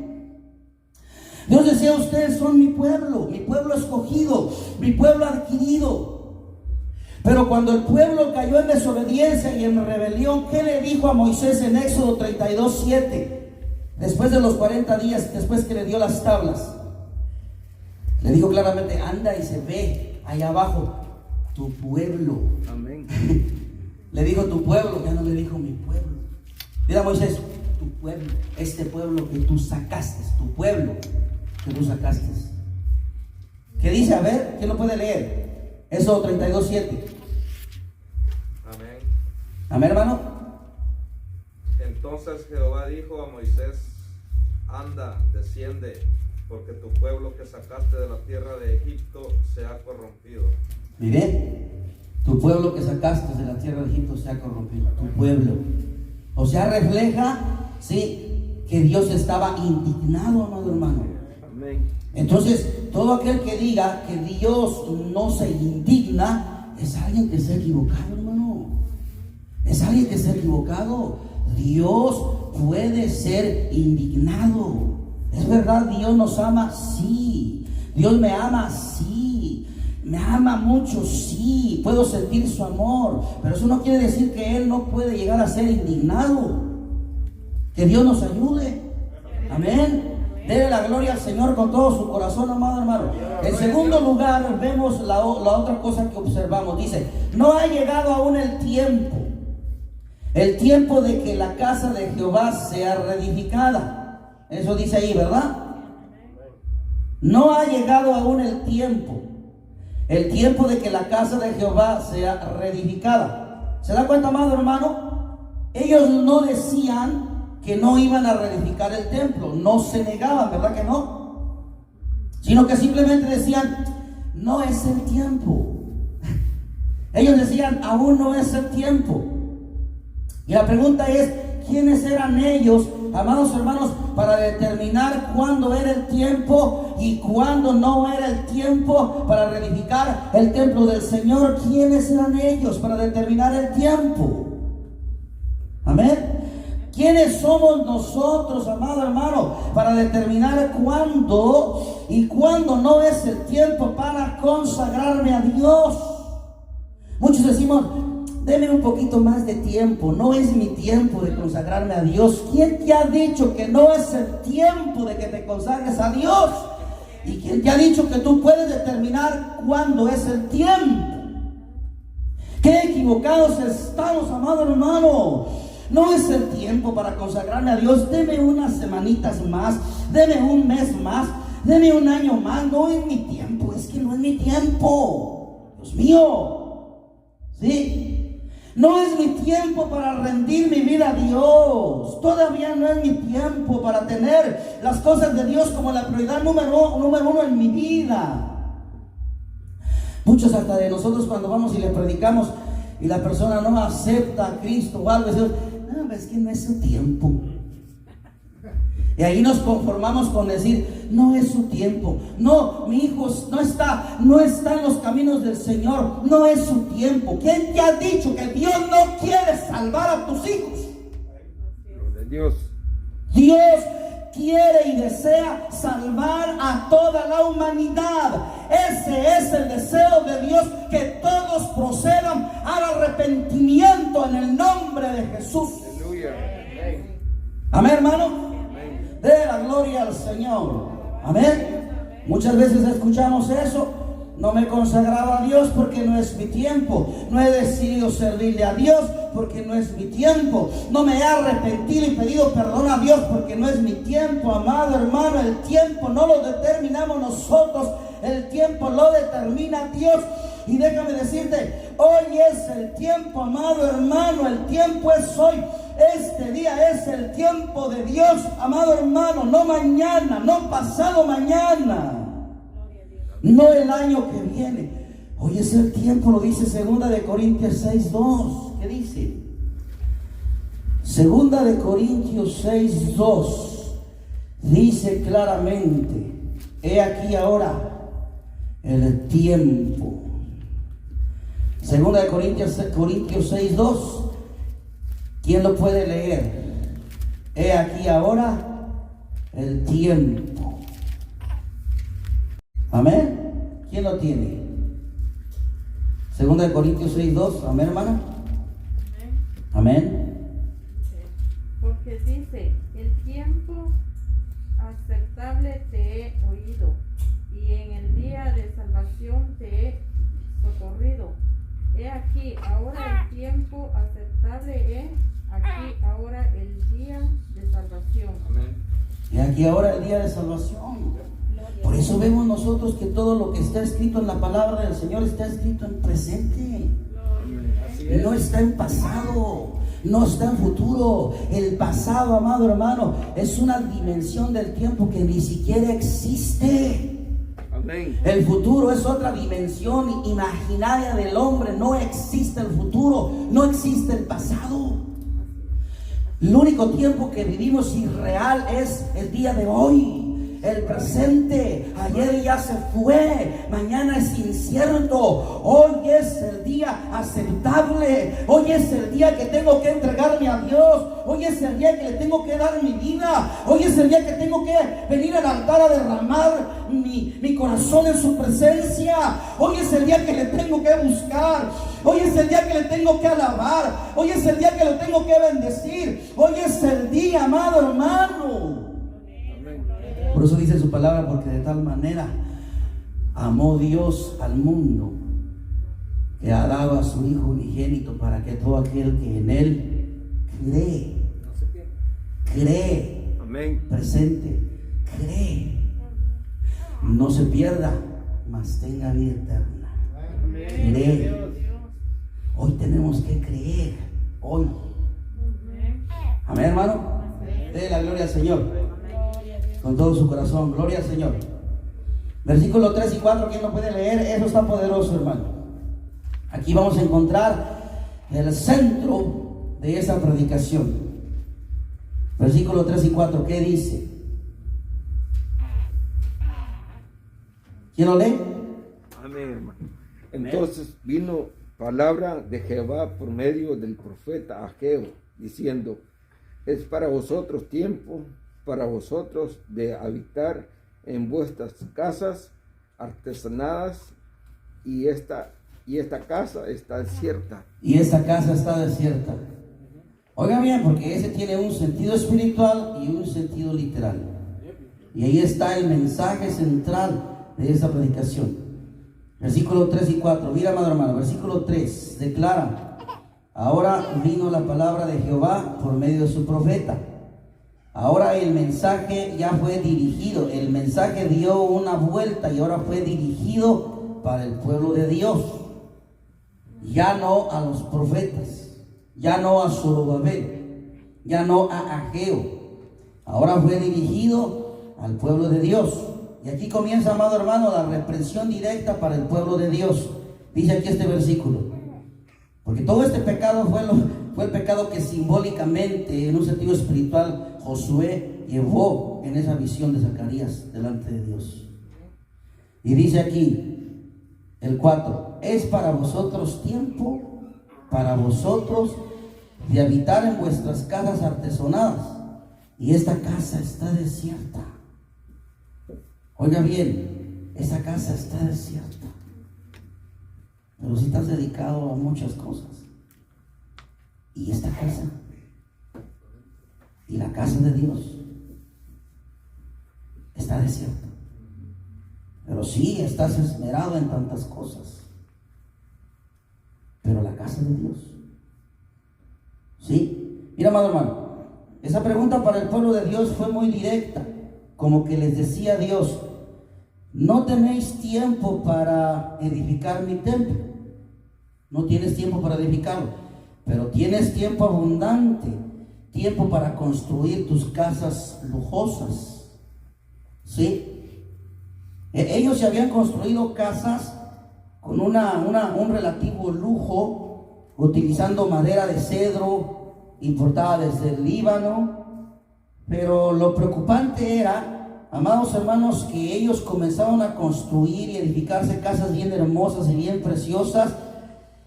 Dios decía, ustedes son mi pueblo escogido, mi pueblo adquirido. Pero cuando el pueblo cayó en desobediencia y en rebelión, ¿qué le dijo a Moisés en Éxodo 32:7? Después de los 40 días, después que le dio las tablas, le dijo claramente, anda y se ve allá abajo tu pueblo. Amén. Le dijo tu pueblo, ya no le dijo mi pueblo. Mira Moisés, tu pueblo, este pueblo que tú sacaste, tu pueblo que tú sacaste. ¿Qué dice? A ver, ¿quién lo puede leer? Éxodo 32:7. Amén. Amén, hermano. Entonces Jehová dijo a Moisés: anda, desciende, porque tu pueblo que sacaste de la tierra de Egipto se ha corrompido. Mire, tu pueblo que sacaste de la tierra de Egipto se ha corrompido. Tu pueblo. O sea, refleja, sí, que Dios estaba indignado, amado hermano. Amén. Entonces, todo aquel que diga que Dios no se indigna es alguien que se ha equivocado, hermano. Es alguien que se ha equivocado. Dios puede ser indignado. Es verdad, Dios nos ama, sí. Dios me ama, sí. Me ama mucho, sí. Puedo sentir su amor. Pero eso no quiere decir que Él no puede llegar a ser indignado. Que Dios nos ayude. Amén. Dele la gloria al Señor con todo su corazón, amado hermano. En segundo lugar, vemos la otra cosa que observamos. Dice, no ha llegado aún el tiempo de que la casa de Jehová sea reedificada. Eso dice ahí, ¿verdad? No ha llegado aún el tiempo de que la casa de Jehová sea reedificada. ¿Se da cuenta, amado hermano? Ellos no decían que no iban a reedificar el templo, no se negaban, ¿verdad que no? Sino que simplemente decían, no es el tiempo. Ellos decían, aún no es el tiempo. Y la pregunta es, ¿quiénes eran ellos, amados hermanos, para determinar cuándo era el tiempo y cuándo no era el tiempo para reedificar el templo del Señor? ¿Quiénes eran ellos para determinar el tiempo? Amén. ¿Quiénes somos nosotros, amado hermano, para determinar cuándo y cuándo no es el tiempo para consagrarme a Dios? Muchos decimos, deme un poquito más de tiempo, no es mi tiempo de consagrarme a Dios. ¿Quién te ha dicho que no es el tiempo de que te consagres a Dios? ¿Y quién te ha dicho que tú puedes determinar cuándo es el tiempo? ¡Qué equivocados estamos, amado hermano! No es el tiempo para consagrarme a Dios. Deme unas semanitas más, deme un mes más, deme un año más. No es mi tiempo, es que no es mi tiempo. Dios mío, ¿sí? No es mi tiempo para rendir mi vida a Dios. Todavía no es mi tiempo para tener las cosas de Dios como la prioridad número uno en mi vida. Muchos hasta de nosotros cuando vamos y le predicamos y la persona no acepta a Cristo o algo, decimos, no, es que no es su tiempo. Y ahí nos conformamos con decir, no es su tiempo. No, mi hijo no está en los caminos del Señor. No es su tiempo. ¿Quién te ha dicho que Dios no quiere salvar a tus hijos? Dios. Dios quiere y desea salvar a toda la humanidad. Ese es el deseo de Dios, que todos procedan al arrepentimiento en el nombre de Jesús. Aleluya. Amén, hermano. Dé la gloria al Señor. Amén. Muchas veces escuchamos eso. No me consagraba a Dios porque no es mi tiempo. No he decidido servirle a Dios porque no es mi tiempo. No me he arrepentido y pedido perdón a Dios porque no es mi tiempo. Amado hermano, el tiempo no lo determinamos nosotros. El tiempo lo determina Dios. Y déjame decirte, hoy es el tiempo, amado hermano. El tiempo es hoy. Este día es el tiempo de Dios, amado hermano. No mañana, no pasado mañana. No el año que viene. Hoy es el tiempo, lo dice 2 de Corintios 6:2. ¿Qué dice? 2 de Corintios 6:2 dice claramente: he aquí ahora el tiempo. 2 de Corintios 6:2. ¿Quién lo puede leer? He aquí ahora el tiempo. Amén. ¿Quién lo tiene? 2 de Corintios 6:2. Amén, hermana. Amén. Porque dice, el tiempo aceptable te he oído, y en el día de salvación te he socorrido. He aquí ahora el tiempo aceptable, he aquí ahora el día de salvación. Ya que ahora es el día de salvación. Por eso vemos nosotros que todo lo que está escrito en la palabra del Señor está escrito en presente. No está en pasado, no está en futuro. El pasado, amado hermano, es una dimensión del tiempo que ni siquiera existe. Amén. El futuro es otra dimensión imaginaria del hombre. No existe el futuro, no existe el pasado. El único tiempo que vivimos irreal es el día de hoy. El presente, ayer ya se fue, mañana es incierto, hoy es el día aceptable, hoy es el día que tengo que entregarme a Dios, hoy es el día que le tengo que dar mi vida, hoy es el día que tengo que venir al altar a derramar mi corazón en su presencia, hoy es el día que le tengo que buscar, hoy es el día que le tengo que alabar, hoy es el día que lo tengo que bendecir, hoy es el día, amado hermano. Por eso dice su palabra, porque de tal manera amó Dios al mundo, que ha dado a su Hijo unigénito, para que todo aquel que en Él cree, Amén. presente, cree, no se pierda, mas tenga vida eterna. Cree. Hoy tenemos que creer, hoy. Amén, hermano. Dé la gloria al Señor con todo su corazón. Gloria al Señor. Versículos 3 y 4, ¿quién lo puede leer? Eso está poderoso, hermano. Aquí vamos a encontrar el centro de esa predicación. Versículos 3 y 4, ¿qué dice? ¿Quién lo lee? Amén, hermano. Entonces vino palabra de Jehová por medio del profeta Ageo, diciendo: es para vosotros tiempo, para vosotros de habitar en vuestras casas artesanadas, y esta casa está desierta. Y esta casa está desierta. Oiga bien, porque ese tiene un sentido espiritual y un sentido literal. Y ahí está el mensaje central de esta predicación. Versículo 3 y 4. Mira, amado hermano, versículo 3 declara: ahora vino la palabra de Jehová por medio de su profeta. Ahora el mensaje ya fue dirigido, el mensaje dio una vuelta y ahora fue dirigido para el pueblo de Dios. Ya no a los profetas, ya no a Zorobabel, ya no a Ageo. Ahora fue dirigido al pueblo de Dios. Y aquí comienza, amado hermano, la reprensión directa para el pueblo de Dios. Dice aquí este versículo: porque todo este pecado fue el pecado que simbólicamente, en un sentido espiritual, Josué llevó en esa visión de Zacarías delante de Dios. Y dice aquí el 4: es para vosotros tiempo, para vosotros de habitar en vuestras casas artesonadas, y esta casa está desierta. Oiga bien, esa casa está desierta. Pero si estás dedicado a muchas cosas, y esta casa y la casa de Dios está desierta. Pero sí estás esmerado en tantas cosas, pero la casa de Dios, ¿sí? Mira, amado hermano, esa pregunta para el pueblo de Dios fue muy directa, como que les decía Dios: no tenéis tiempo para edificar mi templo, no tienes tiempo para edificarlo, pero tienes tiempo abundante, tiempo para construir tus casas lujosas, ¿sí? Ellos se habían construido casas con un relativo lujo, utilizando madera de cedro importada desde el Líbano. Pero lo preocupante era, amados hermanos, que ellos comenzaban a construir y edificarse casas bien hermosas y bien preciosas,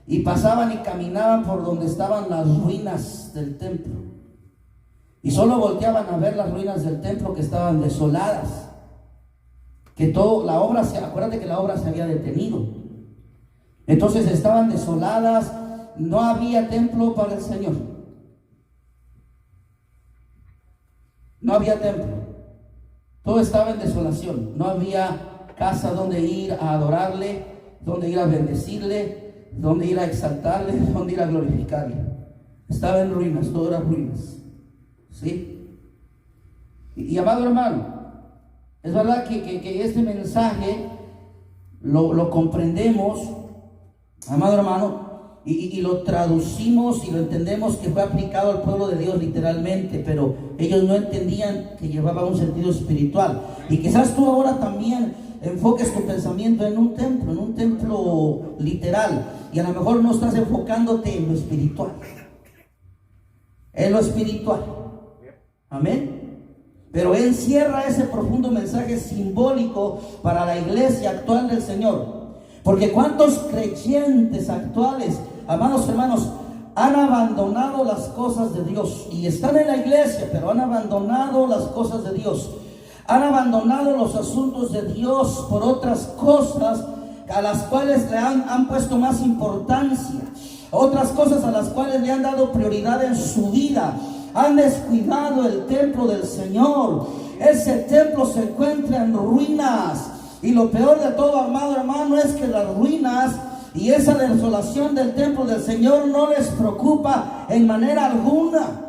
y pasaban y caminaban por donde estaban las ruinas del templo, y solo volteaban a ver las ruinas del templo, que estaban desoladas, que acuérdate que la obra se había detenido. Entonces estaban desoladas, no había templo para el Señor, no había templo, todo estaba en desolación, no había casa donde ir a adorarle, donde ir a bendecirle, donde ir a exaltarle, donde ir a glorificarle. Estaba en ruinas, todo era ruinas, ¿sí? Y amado hermano, es verdad que este mensaje lo comprendemos, amado hermano, y lo traducimos y lo entendemos que fue aplicado al pueblo de Dios literalmente, pero ellos no entendían que llevaba un sentido espiritual. Y quizás tú ahora también enfoques tu pensamiento en un templo literal, y a lo mejor no estás enfocándote en lo espiritual. En lo espiritual. Amén. Pero encierra ese profundo mensaje simbólico para la iglesia actual del Señor. Porque cuántos creyentes actuales, amados hermanos, han abandonado las cosas de Dios y están en la iglesia, pero han abandonado las cosas de Dios. Han abandonado los asuntos de Dios por otras cosas a las cuales le han puesto más importancia, otras cosas a las cuales le han dado prioridad en su vida. Han descuidado el templo del Señor. Ese templo se encuentra en ruinas. Y lo peor de todo, amado hermano, es que las ruinas y esa desolación del templo del Señor no les preocupa en manera alguna.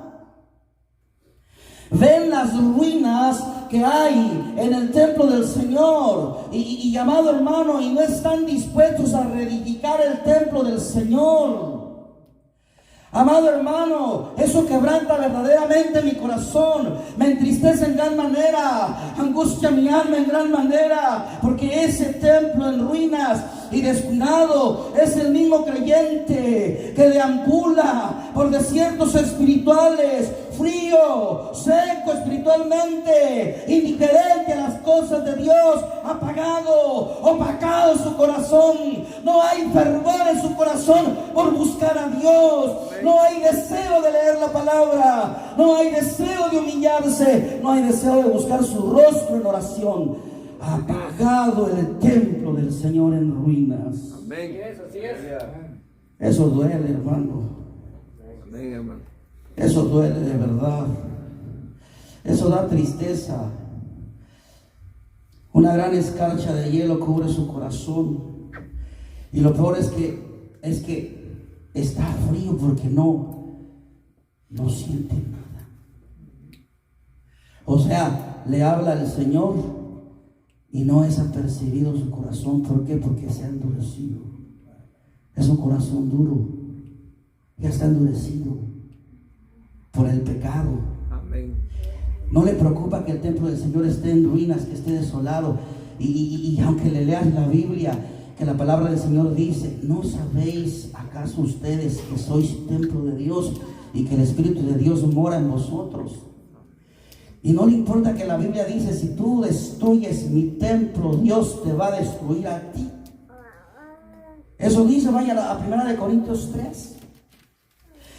Ven las ruinas que hay en el templo del Señor y amado hermano, y no están dispuestos a reedificar el templo del Señor. Amado hermano, eso quebranta verdaderamente mi corazón, me entristece en gran manera, angustia mi alma en gran manera, porque ese templo en ruinas y descuidado es el mismo creyente que deambula por desiertos espirituales, frío, seco espiritualmente, indiferente a las cosas de Dios, apagado, opacado su corazón. No hay fervor en su corazón por buscar a Dios. No hay deseo de leer la palabra. No hay deseo de humillarse. No hay deseo de buscar su rostro en oración. Apagado el templo del Señor en ruinas. Amén. Así es. Eso duele, hermano. Amén, hermano. Eso duele de verdad. Eso da tristeza. Una gran escarcha de hielo cubre su corazón. Y lo peor es que está frío porque no siente nada. O sea, le habla el Señor y no es apercibido su corazón. ¿Por qué? Porque se ha endurecido. Es un corazón duro. Ya está endurecido por el pecado. Amén. No le preocupa que el templo del Señor esté en ruinas, que esté desolado. Y aunque le leas la Biblia, que la palabra del Señor dice: ¿no sabéis acaso ustedes que sois templo de Dios y que el Espíritu de Dios mora en vosotros? Y no le importa que la Biblia dice: si tú destruyes mi templo, Dios te va a destruir a ti. Eso dice, vaya a 1 Corintios 3.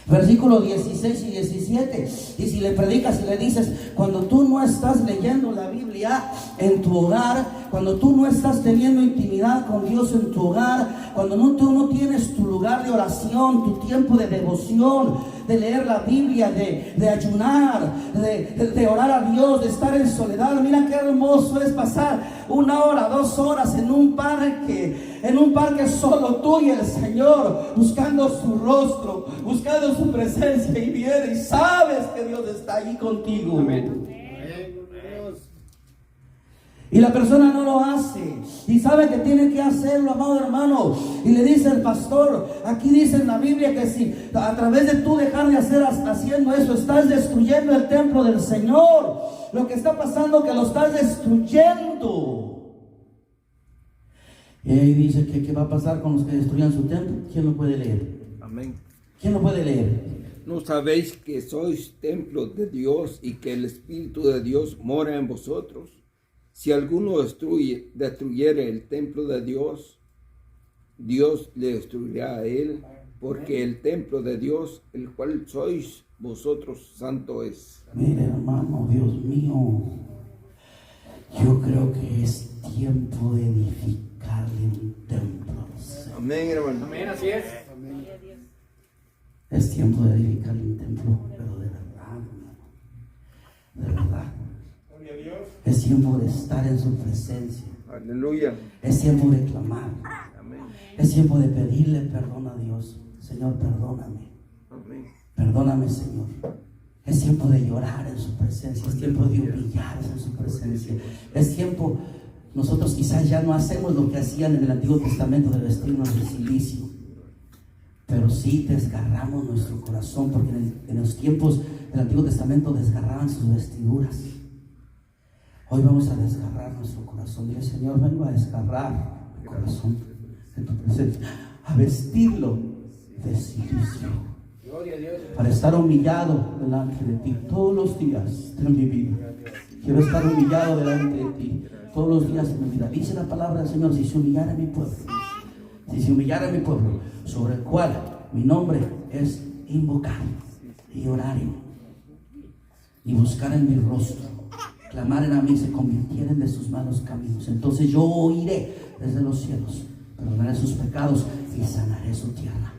Versículos 16 y 17. Y si le predicas y le dices, cuando tú no estás leyendo la Biblia en tu hogar, cuando tú no estás teniendo intimidad con Dios en tu hogar, cuando tú no tienes tu lugar de oración, tu tiempo de devoción, de leer la Biblia, de ayunar, de orar a Dios, de estar en soledad. Mira qué hermoso es pasar 1 hora, 2 horas en un parque solo tú y el Señor, buscando su rostro, buscando su presencia, y viene y sabes que Dios está ahí contigo. Amén. Y la persona no lo hace y sabe que tiene que hacerlo, amado hermano, y le dice el pastor: aquí dice en la Biblia que si a través de tú dejar de haciendo eso, estás destruyendo el templo del Señor. Lo que está pasando es que lo estás destruyendo. Y ahí dice que qué va a pasar con los que destruyan su templo. ¿Quién lo puede leer? Amén. ¿Quién lo puede leer? ¿No sabéis que sois templo de Dios y que el Espíritu de Dios mora en vosotros? Si alguno destruyere el templo de Dios, Dios le destruirá a él, porque el templo de Dios, el cual sois vosotros, santo es. Mire, hermano, Dios mío, yo creo que es tiempo de edificarle un templo al Señor. Amén, hermano. Amén, así es. Es tiempo de edificarle un templo, pero de verdad, hermano, de verdad. Gloria a Dios. Es tiempo de estar en su presencia. Aleluya. Es tiempo de clamar. Amén. Es tiempo de pedirle perdón a Dios. Señor, perdóname. Amén. Perdóname, Señor. Es tiempo de llorar en su presencia, es tiempo de humillarse en su presencia. Es tiempo, nosotros quizás ya no hacemos lo que hacían en el Antiguo Testamento de vestirnos de cilicio, pero sí desgarramos nuestro corazón, porque en los tiempos del Antiguo Testamento desgarraban sus vestiduras. Hoy vamos a desgarrar nuestro corazón. Dile: Señor, vengo a desgarrar mi corazón en tu presencia, a vestirlo de silicio, para estar humillado delante de ti todos los días de mi vida. Quiero estar humillado delante de ti todos los días de mi vida. Dice la palabra del Señor: si se humillara mi pueblo, si se humillara mi pueblo, sobre el cual mi nombre es invocado, y oraren y buscaren mi rostro, clamaren a mí, se convirtieren de sus malos caminos, entonces yo oiré desde los cielos, perdonaré sus pecados y sanaré su tierra.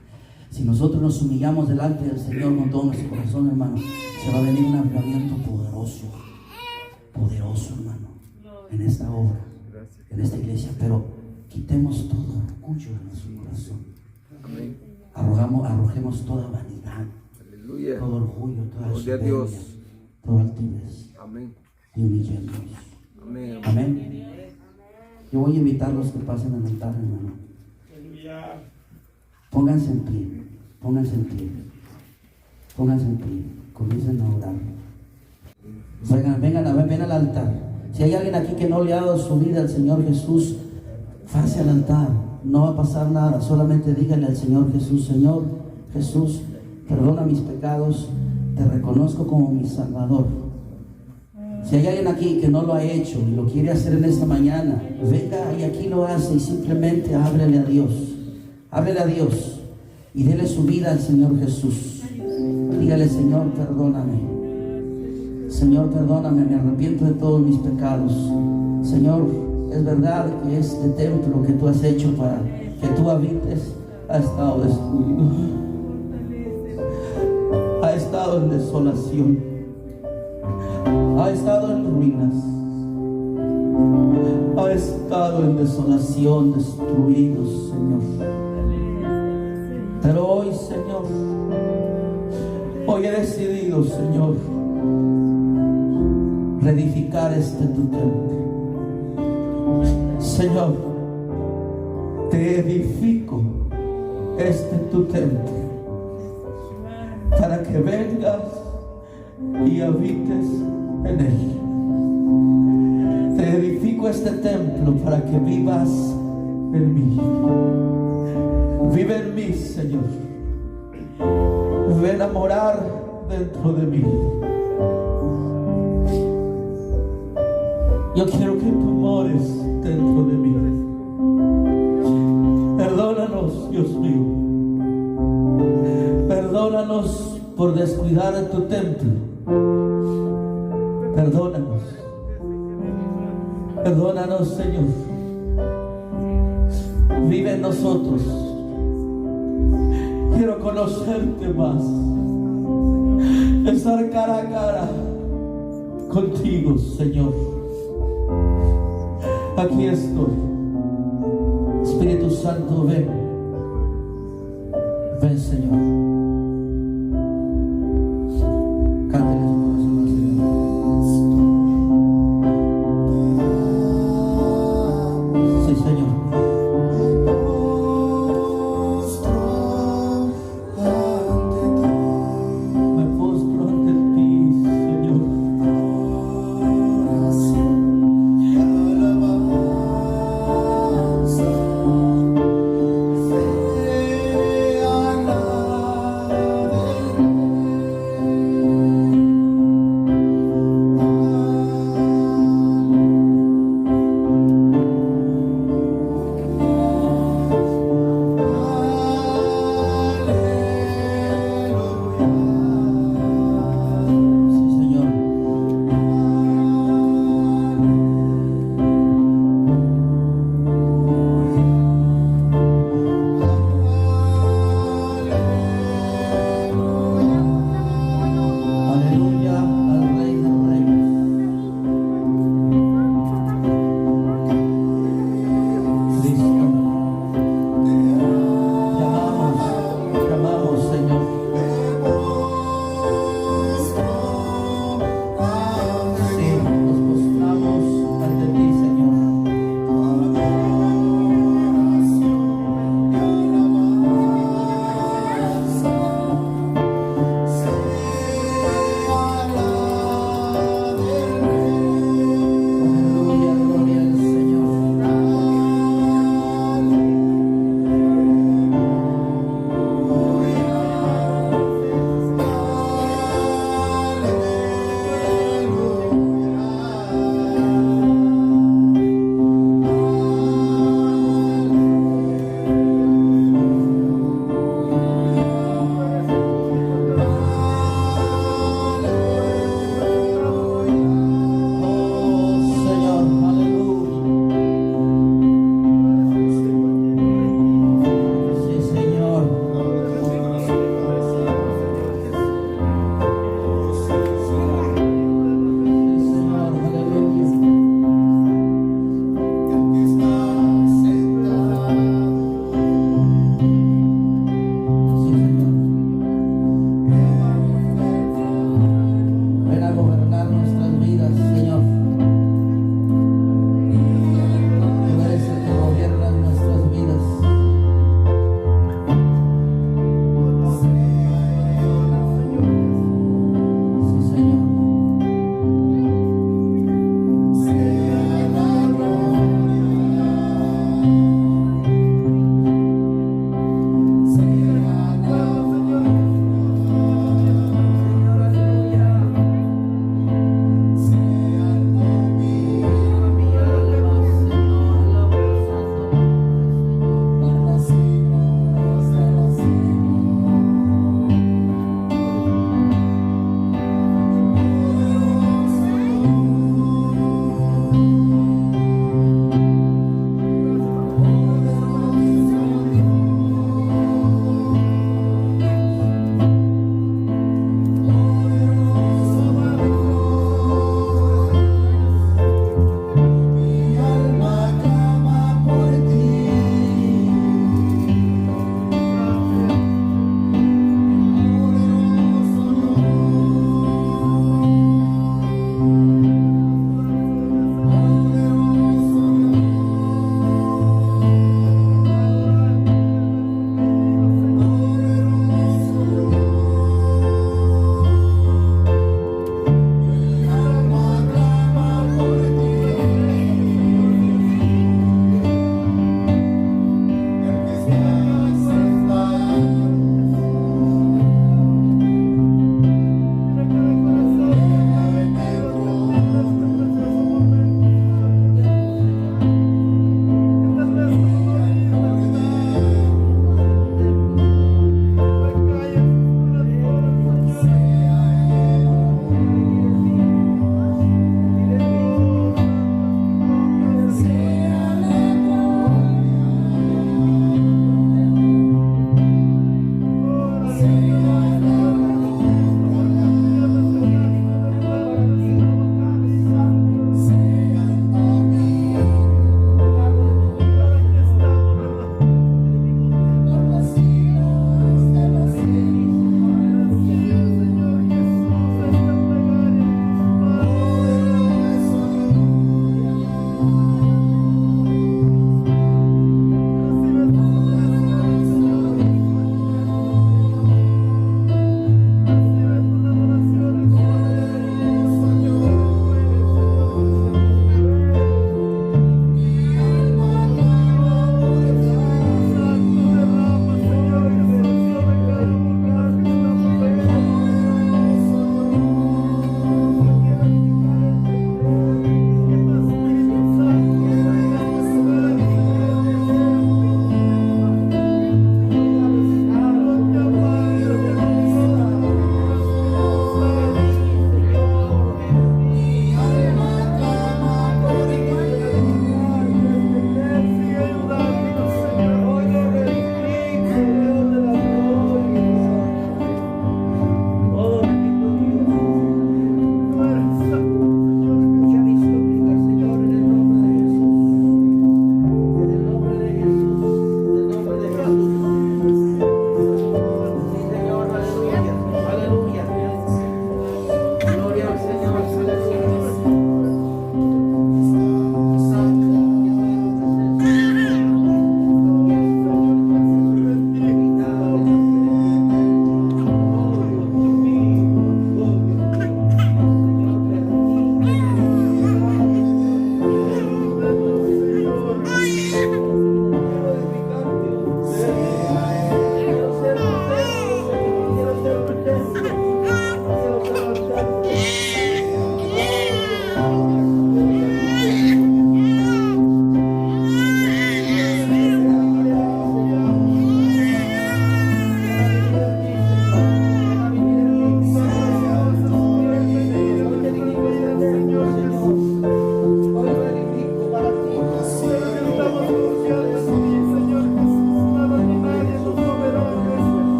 Si nosotros nos humillamos delante del Señor con todo nuestro corazón, hermano, se va a venir un avivamiento poderoso, hermano, en esta obra, en esta iglesia. Pero quitemos todo orgullo de nuestro corazón. Arrojemos toda vanidad, Aleluya. todo orgullo, toda Gloria a Dios. soberbia, toda altivez, Amén. y humillémonos. Amén. Amén. Yo voy a invitarlos que pasen al altar, hermano. Aleluya. Pónganse en pie, pónganse en pie, pónganse en pie, comiencen a orar. Ven al altar. Si hay alguien aquí que no le ha dado su vida al Señor Jesús, pase al altar, no va a pasar nada, solamente díganle al Señor Jesús: Señor Jesús, perdona mis pecados, te reconozco como mi Salvador. Si hay alguien aquí que no lo ha hecho y lo quiere hacer en esta mañana, venga y aquí lo hace, y simplemente ábrele a Dios y dele su vida al Señor Jesús. Dígale: Señor, perdóname. Señor, perdóname, me arrepiento de todos mis pecados. Señor, es verdad que este templo que tú has hecho para que tú habites ha estado destruido, ha estado en desolación, ha estado en ruinas, ha estado en desolación, destruido, Señor. Pero hoy, Señor, hoy he decidido, Señor, reedificar este tu templo. Señor, te edifico este tu templo para que vengas y habites en él. Te edifico este templo para que vivas en mí. Vive en mí, Señor. Ven a morar dentro de mí. Yo quiero que tú mores dentro de mí. Perdónanos, Dios mío. Perdónanos por descuidar en tu templo. Perdónanos. Perdónanos, Señor. Vive en nosotros. Quiero conocerte más. Estar cara a cara contigo, Señor. Aquí estoy. Espíritu Santo, ven. Ven, Señor. Cántale su corazón al Señor. Sí, Señor. Me postro ante ti, Señor.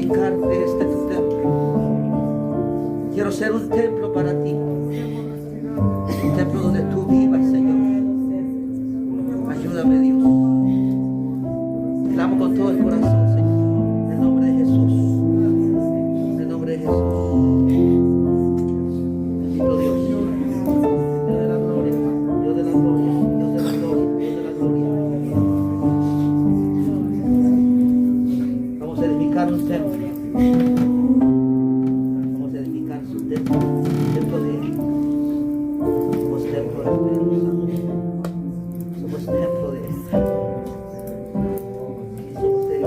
edificar de este tu templo. Quiero ser un templo para ti, un templo donde tú vivas, Señor. Ayúdame, Dios. Clamo con todo el corazón, Señor, en el nombre de Jesús, en el nombre de Jesús. Bendito Dios, Dios de la gloria, Dios de la gloria, Dios de la gloria, Dios de la gloria. Vamos a edificar un templo. Vamos a edificar su templo, el templo de Él. Somos templo del Espíritu Santo. Somos templo de Él. Somos de Él.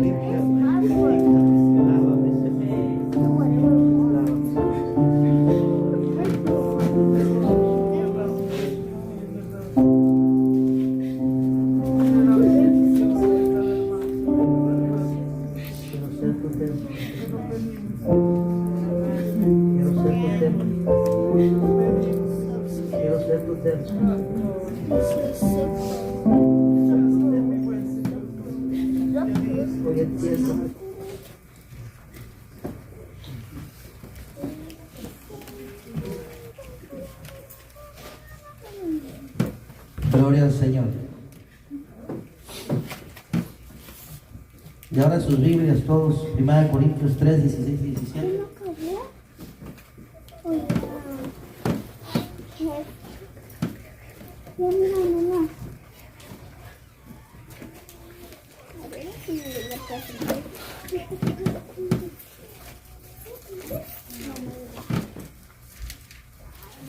Limpia, purifica, lávame, Señor. Quiero ser tu templo. Quiero ser tu templo. Quiero ser tu templo. Hoy entiendo. Gloria al Señor. Y ahora sus Biblias todos, 1 Corintios 3, 16 y 17.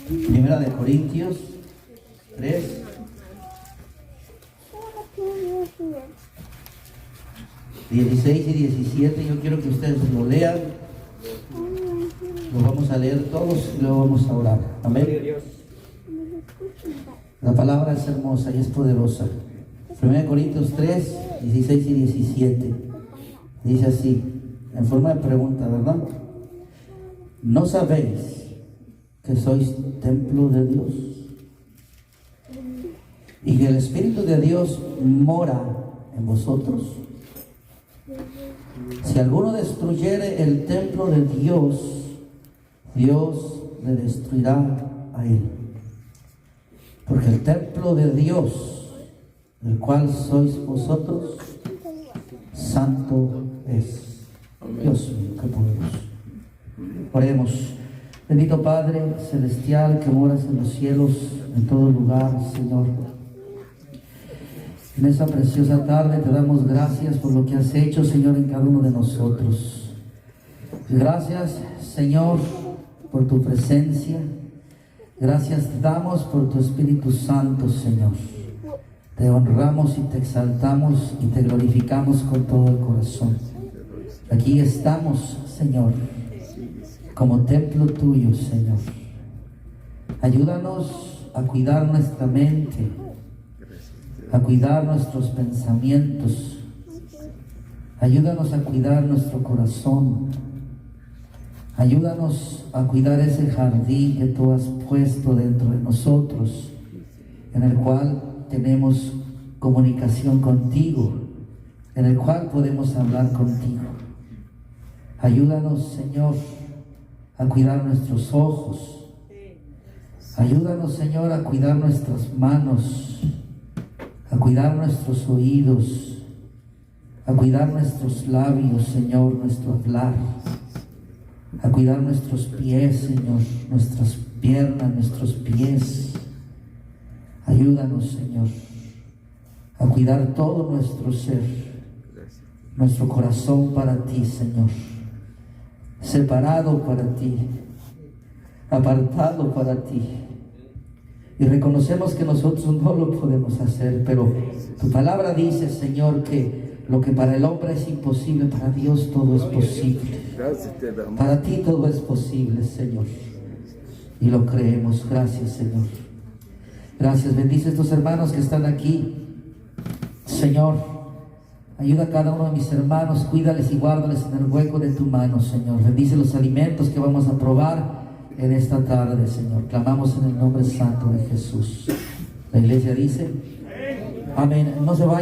Primera de Corintios 3, 16 y 17. Yo quiero que ustedes lo lean. Lo vamos a leer todos y luego vamos a orar. Amén. La palabra es hermosa y es poderosa. 1 Corintios 3, 16 y 17. Dice así, en forma de pregunta, ¿verdad? ¿No sabéis que sois templo de Dios y que el Espíritu de Dios mora en vosotros? Si alguno destruyere el templo de Dios, Dios le destruirá a él. Porque el templo de Dios, el cual sois vosotros, santo es. Dios mío, qué poderoso. Oremos. Bendito Padre Celestial que moras en los cielos, en todo lugar, Señor. En esta preciosa tarde te damos gracias por lo que has hecho, Señor, en cada uno de nosotros. Gracias, Señor, por tu presencia. Gracias te damos por tu Espíritu Santo, Señor. Te honramos y te exaltamos y te glorificamos con todo el corazón. Aquí estamos, Señor, como templo tuyo, Señor. Ayúdanos a cuidar nuestra mente, a cuidar nuestros pensamientos. Ayúdanos a cuidar nuestro corazón. Ayúdanos a cuidar ese jardín que tú has puesto dentro de nosotros, en el cual tenemos comunicación contigo, en el cual podemos hablar contigo. Ayúdanos, Señor, a cuidar nuestros ojos. Ayúdanos, Señor, a cuidar nuestras manos, a cuidar nuestros oídos, a cuidar nuestros labios, Señor, nuestro hablar, a cuidar nuestros pies, Señor, nuestras piernas, nuestros pies. Ayúdanos, Señor, a cuidar todo nuestro ser, nuestro corazón para ti, Señor, separado para ti, apartado para ti. Y reconocemos que nosotros no lo podemos hacer, pero tu palabra dice, Señor, que lo que para el hombre es imposible, para Dios todo es posible. Para ti todo es posible, Señor. Y lo creemos. Gracias, Señor. Gracias. Bendice a estos hermanos que están aquí. Señor, ayuda a cada uno de mis hermanos. Cuídales y guárdales en el hueco de tu mano, Señor. Bendice los alimentos que vamos a probar en esta tarde, Señor. Clamamos en el nombre santo de Jesús. La iglesia dice, amén. No se vaya.